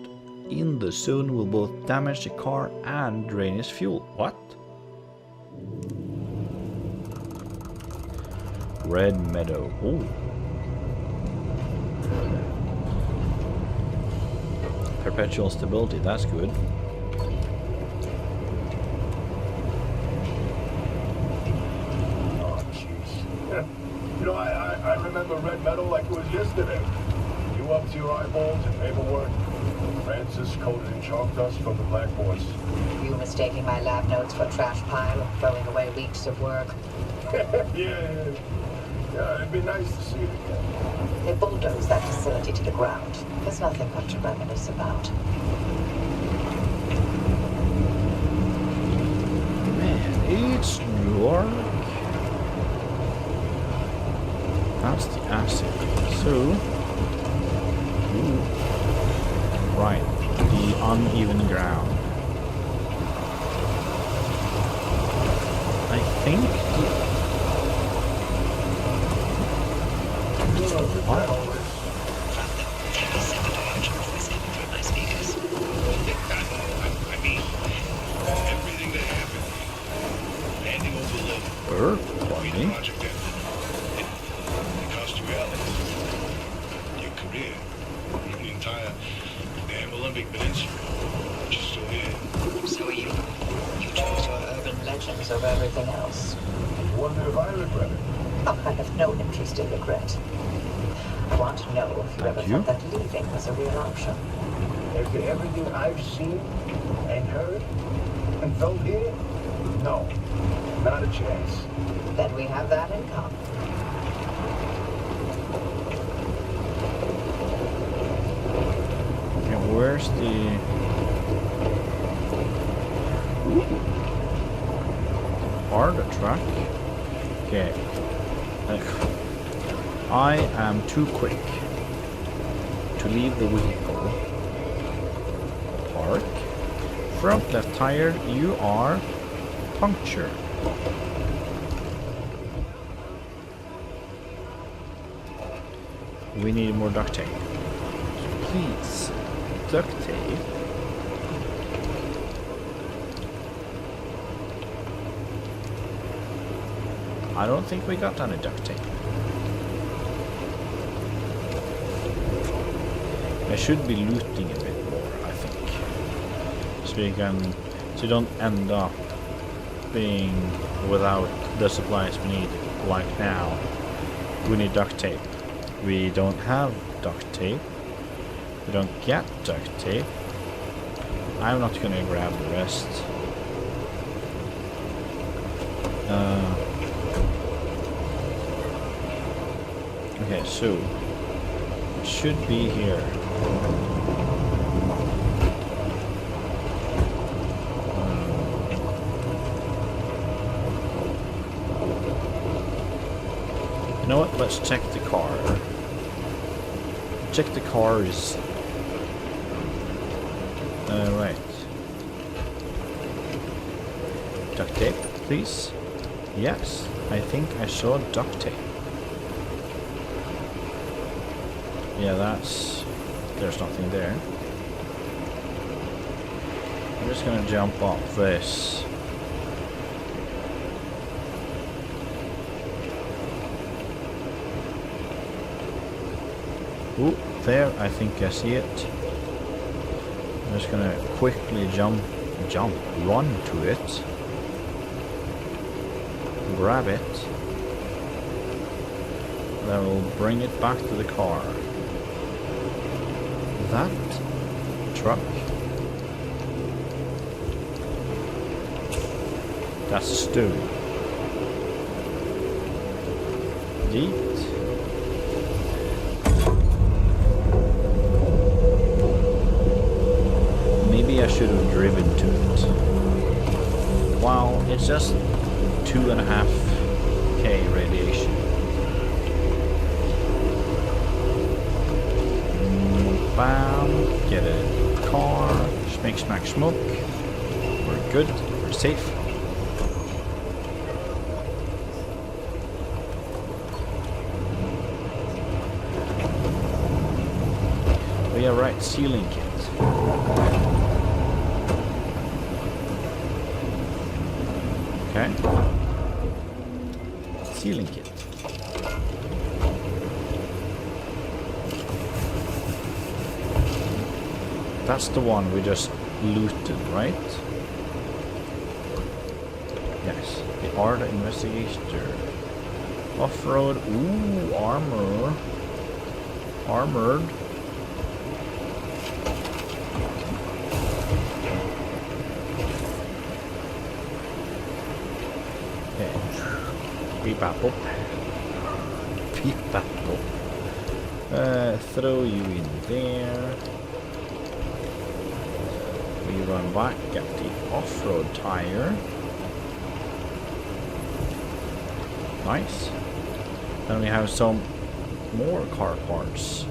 B: in the zone will both damage the car and drain its fuel. What? Red Meadow. Ooh. Perpetual stability, that's good.
A: Oh, jeez. You know, I remember Red Meadow like it was yesterday. You up to your eyeballs in paperwork. Francis coated in chalk dust from the blackboards.
G: You mistaking my lab notes for trash pile and throwing away weeks of work.
A: Yeah, it'd be nice to see it again.
G: They bulldozed that facility to the ground. There's nothing much to reminisce about.
B: Man, it's New York. That's the acid. So, ooh. Right, the uneven ground. I think what?
D: I mean, everything that happened, handing over the level,
B: Funny.
D: project ended. It cost you Alex, your career, even the entire damn Olympic Peninsula. But you're still here.
G: So are you. You chose your urban legends over everything else.
A: Wonder if I regret it.
G: Oh, I have no interest in regret. I want to know if you ever
B: Thank you.
G: thought that leaving was a real option.
A: After everything I've seen and heard and felt here, no, not a chance.
G: Then we have that in common.
B: Okay, where's the... A.R.D.A truck? Okay. I am too quick to leave the vehicle. Park. Front left tire, you are punctured. We need more duct tape. Please, duct tape. I don't think we got any duct tape. I should be looting a bit more, I think. So you don't end up being without the supplies we need, like now. We need duct tape. We don't have duct tape. We don't get duct tape. I'm not gonna grab the rest. Okay, so it should be here. You know what? Let's check the car. Check the cars. Right. Duct tape, please. Yes, I think I saw duct tape. Yeah, there's nothing there. I'm just gonna jump off this. Ooh, there, I think I see it. I'm just gonna quickly run to it, grab it, then we'll bring it back to the car. That truck, that's a stone. Yeet. Maybe I should have driven to it. Wow, it's just 2.5k radiation. Bam, get a car, smack smack smoke. We're good, we're safe. Oh yeah, right, sealing kit. Okay. Sealing kit. That's the one we just looted, right? Yes. The A.R.D.A investigator. Off-road. Ooh, armor. Armored. Okay. Beep apple. Beep apple. Throw you in there. We run back, get the off-road tire. Nice. Then we have some more car parts.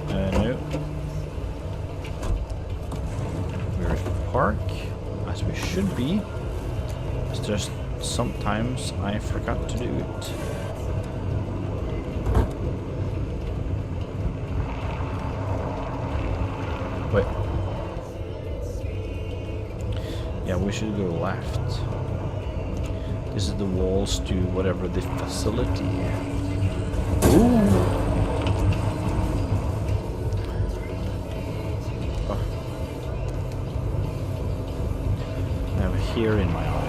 B: No. We're park, as we should be. It's just sometimes I forgot to do it. Wait. Yeah, we should go left. This is the walls to whatever the facility. Ooh! Oh. I have a hair in my eye.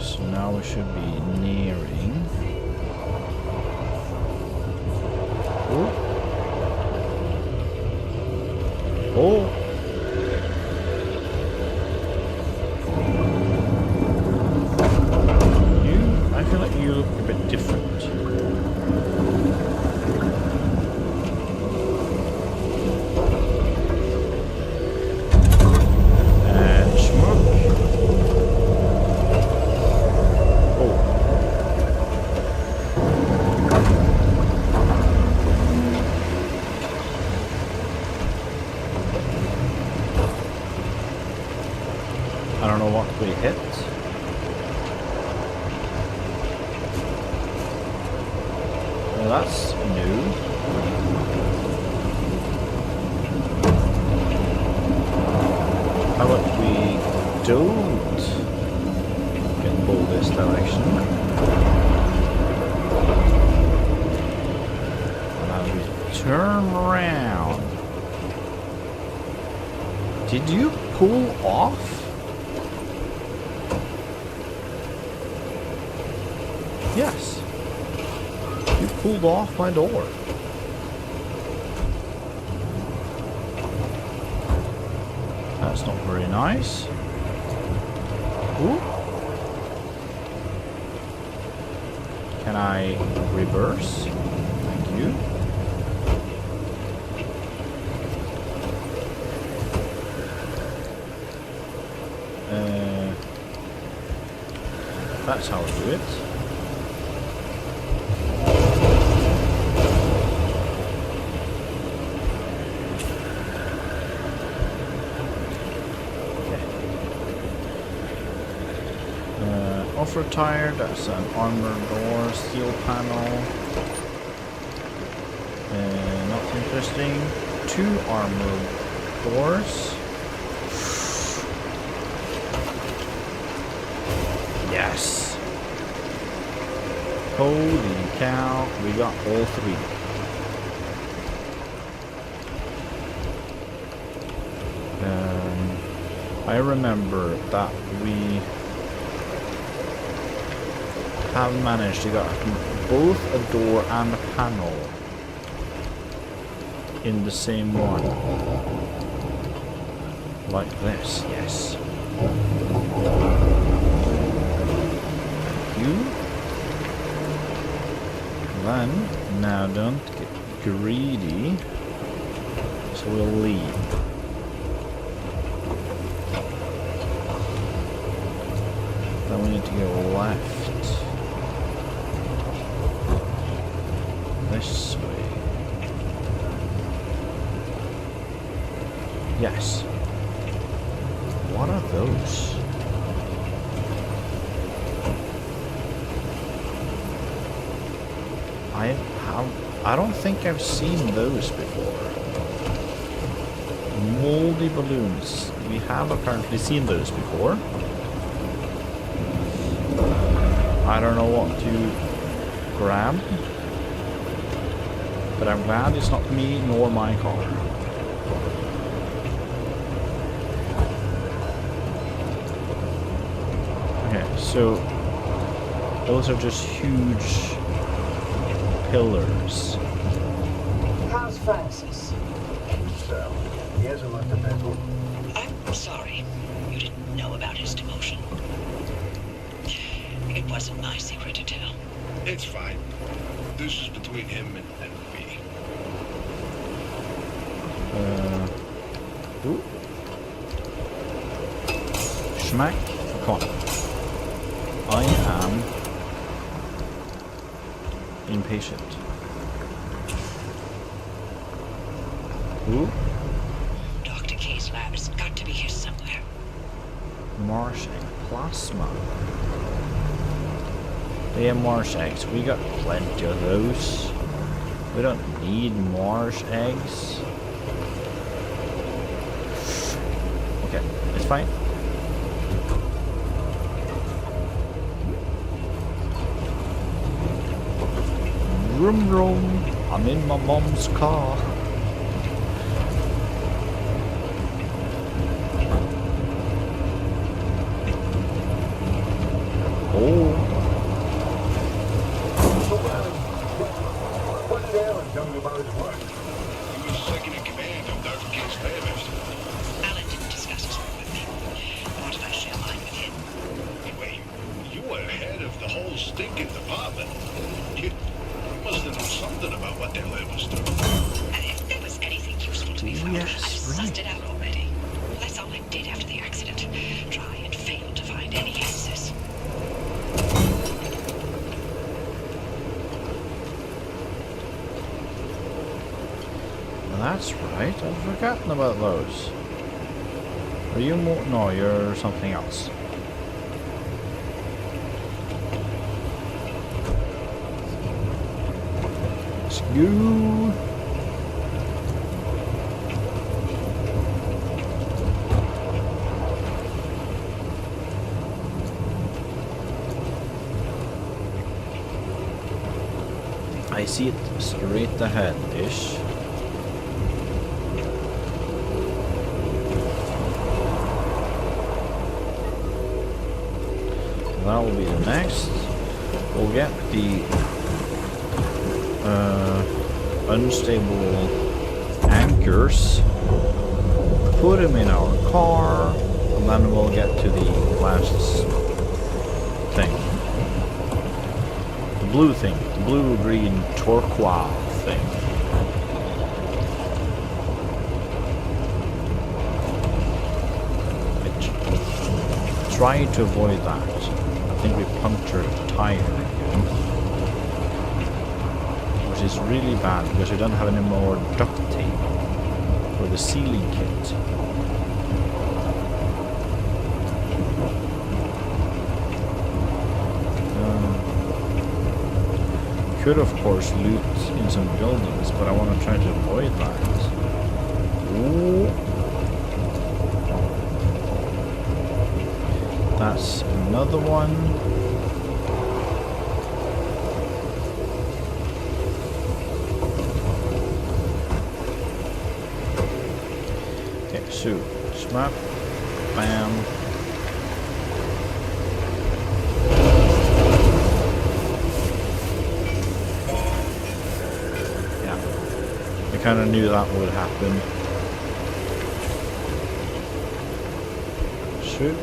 B: So now we should be nearing. Oh. Oh. I feel like you look a bit different. And smoke. Oh. I don't know what we hit. Well, that's new. How about we don't get pulled this direction? And as we turn around. Did you pull off? Yes. You pulled off my door. That's not very nice. Ooh. Can I reverse? Thank you. That's how I do it. Off-road tire, that's an armored door, steel panel. Not interesting. 2 armored doors. Holy cow, we got all three. I remember that we have managed to get both a door and a panel in the same one. Like this, yes. You. Then, now don't get greedy. So we'll leave. Then we need to go left. This way. Yes. What are those? I don't think I've seen those before. Moldy balloons. We have apparently seen those before. I don't know what to grab. But I'm glad it's not me nor my car. Okay, so those are just huge pillars.
G: How's Francis?
A: So, he hasn't left the bedroom.
F: I'm sorry. You didn't know about his demotion. It wasn't my secret to tell.
D: It's fine. This is between him and me.
B: Ooh. Schmack. Come on. I am impatient. Ooh.
F: Dr. K's lab has got to be here somewhere.
B: Marsh egg plasma. They have marsh eggs. We got plenty of those. We don't need marsh eggs. Okay, it's fine. Vroom vroom. I'm in my mom's car. Oh.
A: What did Alan tell you about his work?
D: He was second in command of Dr. K's lab after.
F: Alan didn't discuss his work with me. Nor did I share mine with him.
D: Wait, you were head of the whole stinking department. You must have known something about what their lab was doing.
F: And if there was anything useful to be found,
B: Yes,
F: I've sussed it out already. That's all I did after the accident. Try and fail to find any answers.
B: That's right, I've forgotten about those. Are you more? No, you're something else. Let's go. I see it straight ahead-ish. That will be the next. We'll get the unstable anchors, put them in our car, and then we'll get to the last thing. The blue thing. The blue-green turquoise thing. Try to avoid that. I think we punctured a tire again. Which is really bad because we don't have any more duct tape for the sealing kit. Could of course loot in some buildings, but I want to try to avoid that. Ooh. That's another one. So, smap, bam. Yeah, I kind of knew that would happen. Shoot.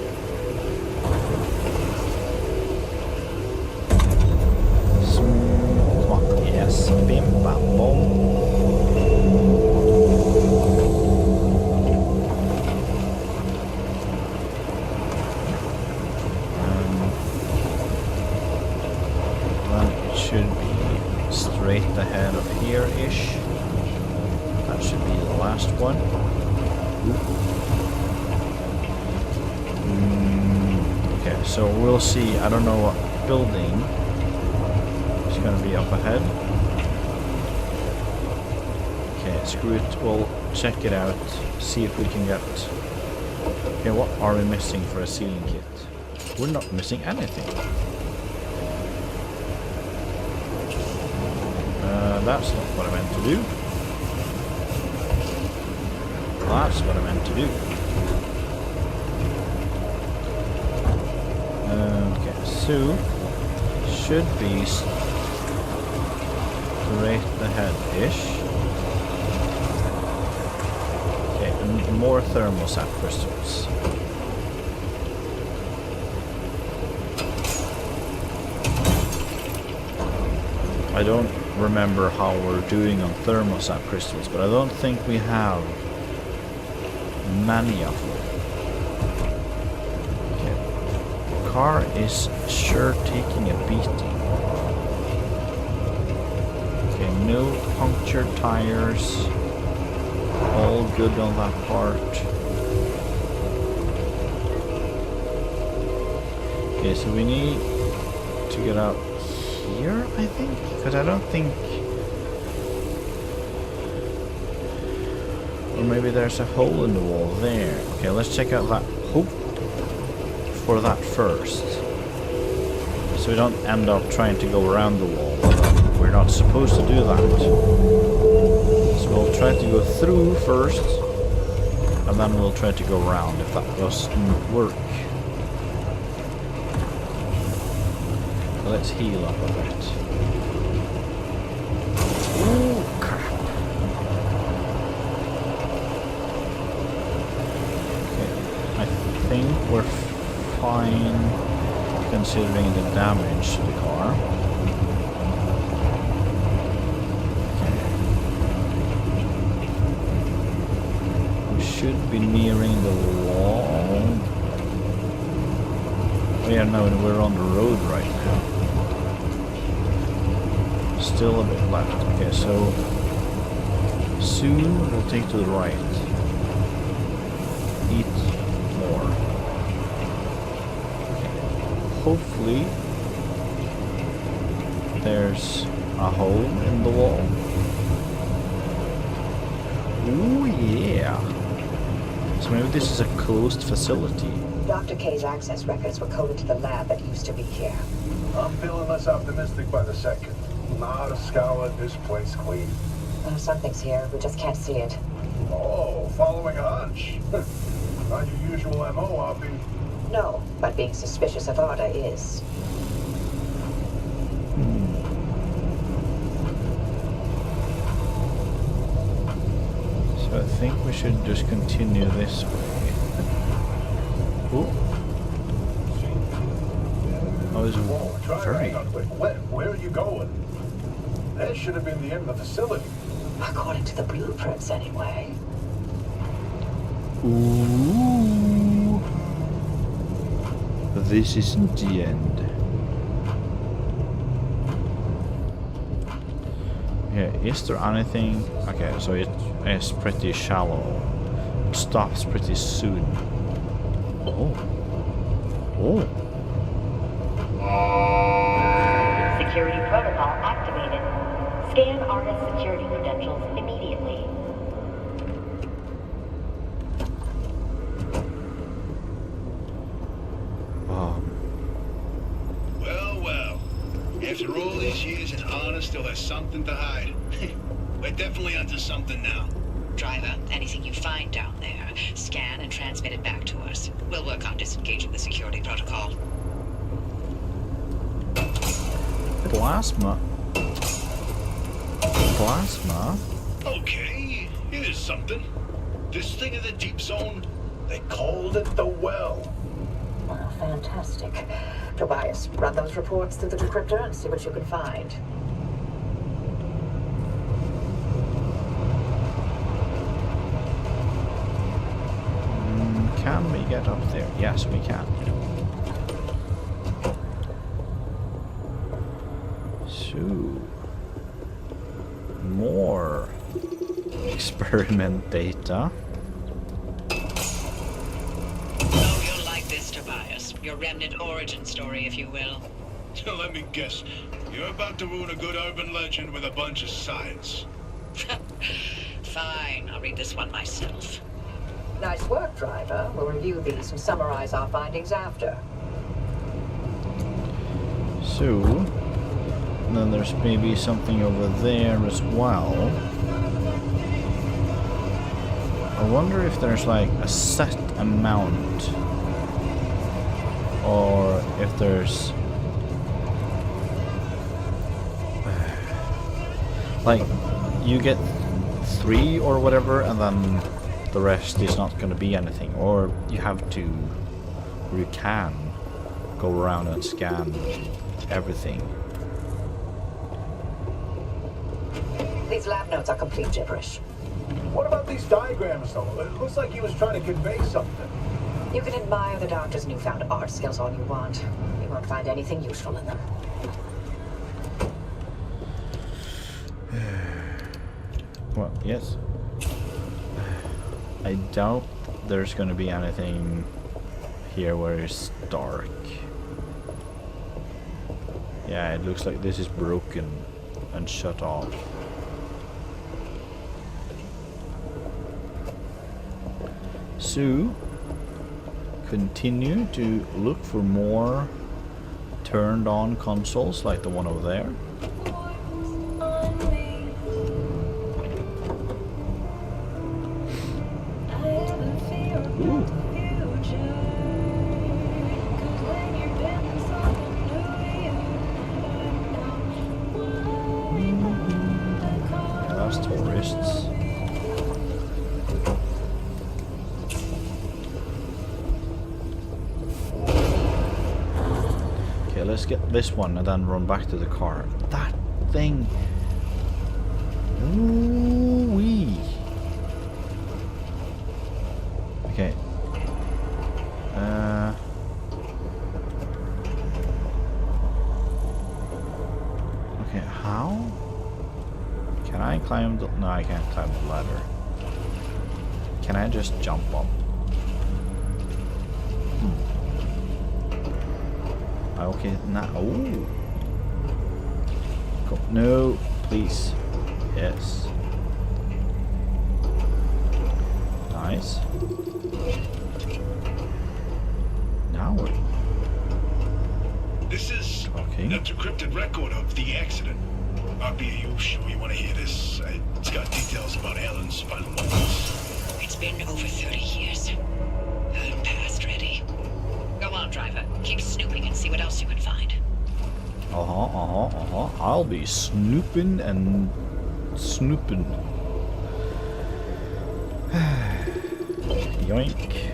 B: Come on, yes, bim bam boom. Then it should be straight ahead of here-ish. That should be the last one. Okay, so we'll see. I don't know what building is going to be up ahead. Okay, screw it. We'll check it out. See if we can get... Okay, what are we missing for a sealing kit? We're not missing anything. That's not what I meant to do. That's what I meant to do. Okay, so should be straight ahead-ish. Okay, and more thermostat crystals. I don't remember how we're doing on thermostat crystals, but I don't think we have many of them. Okay. Car is sure taking a beating. Okay, no punctured tires. All good on that part. Okay, so we need to get out here, I think, because I don't think, or maybe there's a hole in the wall there. Okay, let's check out that hope for that first, so we don't end up trying to go around the wall. We're not supposed to do that, so we'll try to go through first, and then we'll try to go around if that doesn't work. Let's heal up a bit. Ooh, crap. Okay, I think we're fine considering the damage to the car. Okay. We should be nearing the wall. Oh yeah, no, we're on the road right now. Still a bit left. Okay, so soon we'll take to the right. Eat more. Okay. Hopefully there's a hole in the wall. Ooh yeah. So maybe this is a closed facility.
G: Dr. K's access records were coded to the lab that used to be here.
A: I'm feeling less optimistic by the second. Not a scoured this place clean.
G: Something's here. We just can't see it.
A: Oh, following a hunch. Not your usual MO, Hoppy.
G: No, but being suspicious of A.R.D.A is.
B: So I think we should just continue this way. Ooh. I was very...
A: Where are you going? That should have been the end of the facility.
G: According to the blueprints, anyway.
B: Ooh. This isn't the end. Yeah, is there anything? Okay, so it is pretty shallow. It stops pretty soon. Oh. Oh.
H: Security protocol activated. Scan artist security credentials immediately.
D: Well. After all these years, and A.R.D.A still has something to hide. We're definitely onto something now.
F: Driver, anything you find down there, scan and transmit it back to us. We'll work on disengaging the security protocol.
B: Plasma. Plasma?
D: Okay, here's something. This thing in the deep zone,
A: They called it the well.
G: Oh, fantastic. Tobias, run those reports through the decryptor and see what you can find.
B: Can we get up there? Yes, we can. So, more experiment data.
F: Oh, you'll like this, Tobias. Your remnant origin story, if you will.
D: let me guess. You're about to ruin a good urban legend with a bunch of science.
F: Fine, I'll read this one myself.
G: Nice work, Driver. We'll review these and summarize our findings after.
B: So, then there's maybe something over there as well. I wonder if there's like a set amount, or if there's like you get 3 or whatever, and then the rest is not going to be anything, or you have to, or you can go around and scan everything.
G: These lab notes are complete gibberish.
A: What about these diagrams, though? It looks like he was trying to convey something.
G: You can admire the doctor's newfound art skills all you want. You won't find anything useful in them.
B: Well, yes. I doubt there's going to be anything here where it's dark. Yeah, it looks like this is broken and shut off. So, continue to look for more turned on consoles like the one over there. Ooh. Yeah, that's tourists. Okay, let's get this one and then run back to the car. That thing. Ooh-wee. Okay. Okay, how? Can I climb the... No, I can't climb the ladder. Can I just jump up? Okay, now... Ooh. Go. No, please. Yes. Nice. Now what?
D: This is
B: Okay.
D: a decrypted record of the accident. R.D.A, you sure you want to hear this? It's got details about Ellen's final moments.
F: It's been over 30 years. I'm past ready. Go on, Driver. Keep snooping and see what else you can find.
B: I'll be snooping and snooping. Yoink.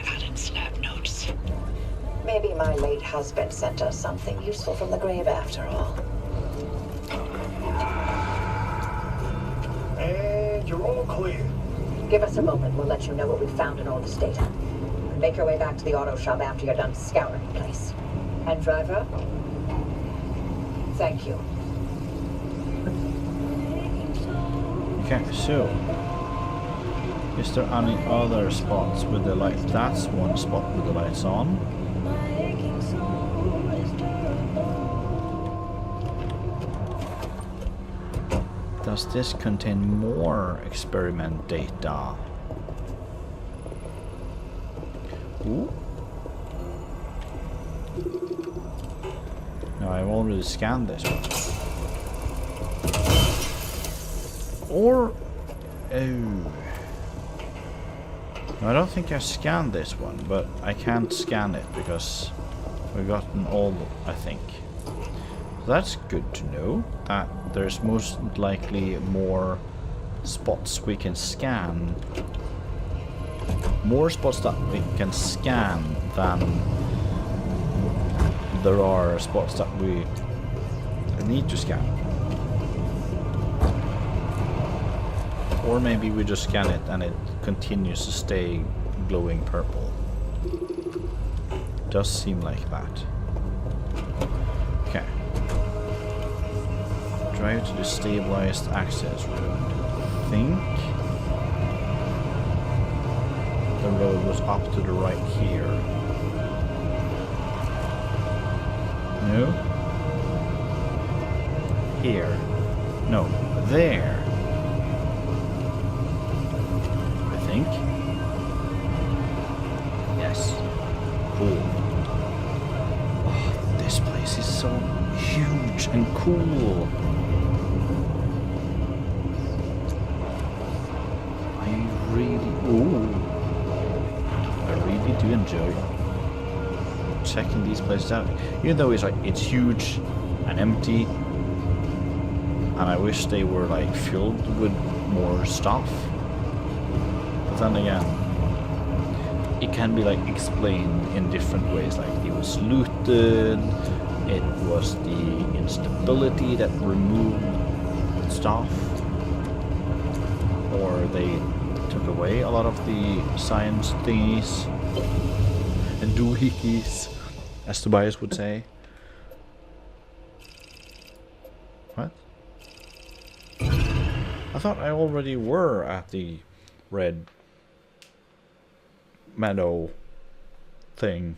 F: Alan's lab notes.
G: Maybe my late husband sent us something useful from the grave after all.
A: And you're all clear.
G: Give us a moment. We'll let you know what we found in all this data. And make your way back to the auto shop after you're done scouring the place. And Driver, thank you.
B: Okay, so is there any other spots with the light? That's one spot with the lights on. Does this contain more experiment data? Ooh. No, I've already scanned this one. Or... oh... no, I don't think I scanned this one, but I can't scan it because we've gotten all, I think. That's good to know, that there's most likely more spots we can scan. More spots that we can scan than there are spots that we need to scan. Or maybe we just scan it and it continues to stay glowing purple. Does seem like that. Okay. Drive to the stabilized access road. I think the road was up to the right here. No? Here. No, there. I think. Yes. Cool. Oh, this place is so huge and cool. I really do enjoy checking these places out. Even though it's huge and empty, and I wish they were like filled with more stuff. But then again, it can be like explained in different ways. Like it was looted, it was the instability that removed stuff, or they took away a lot of the science thingies and doohickeys, as Tobias would say. What? I thought I already were at the red meadow thing.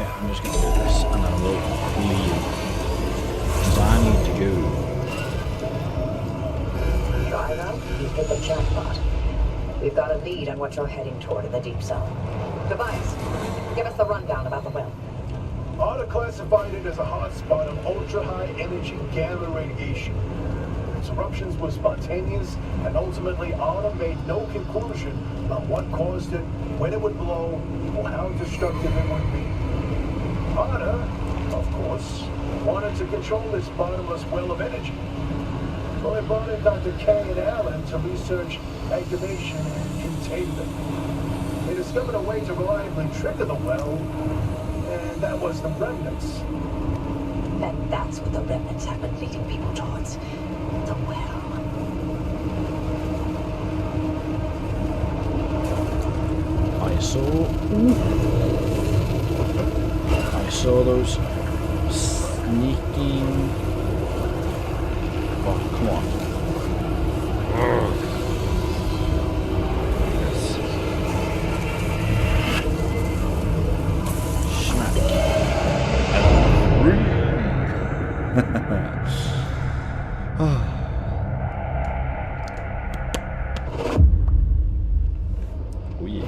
B: I'm just gonna do this and then we'll leave. Because I need to go.
G: Driver, you've hit the jackpot. We've got a lead on what you're heading toward in the deep zone. Tobias, give us the rundown about the well.
A: A.R.D.A classified it as a hotspot of ultra-high energy gamma radiation. Its eruptions were spontaneous, and ultimately A.R.D.A made no conclusion on what caused it, when it would blow, or how destructive it would be. A.R.D.A, of course, wanted to control this bottomless well of energy. So they brought in Dr. K and Alan to research activation and containment. They discovered a way to reliably trigger the well, and that was the remnants.
G: And that's what the remnants have been leading people towards. The well.
B: I saw those sneaking. Oh, come on. Yes. Smack. Oh yeah.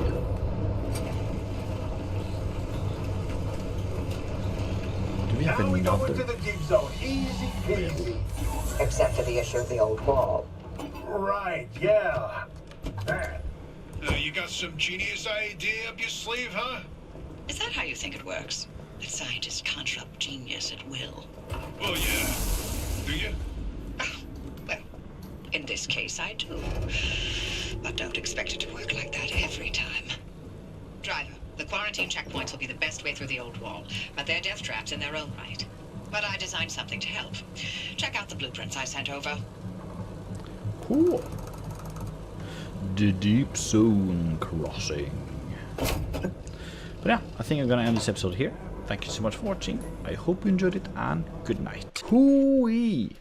A: Now we go into the deep zone. Easy peasy.
G: Except for the issue of the old wall.
A: Right, yeah. That.
D: You got some genius idea up your sleeve, huh?
F: Is that how you think it works? That scientists conjure up genius at will?
D: Well, yeah. Do you?
F: Well, in this case, I do. But don't expect it to work like that every time. Driver, the quarantine checkpoints will be the best way through the old wall, but they're death traps in their own right. But I designed something to help. Check out the blueprints I sent over.
B: Cool. The deep zone crossing. But yeah, I think I'm gonna end this episode here. Thank you so much for watching. I hope you enjoyed it, and good night. Hooey!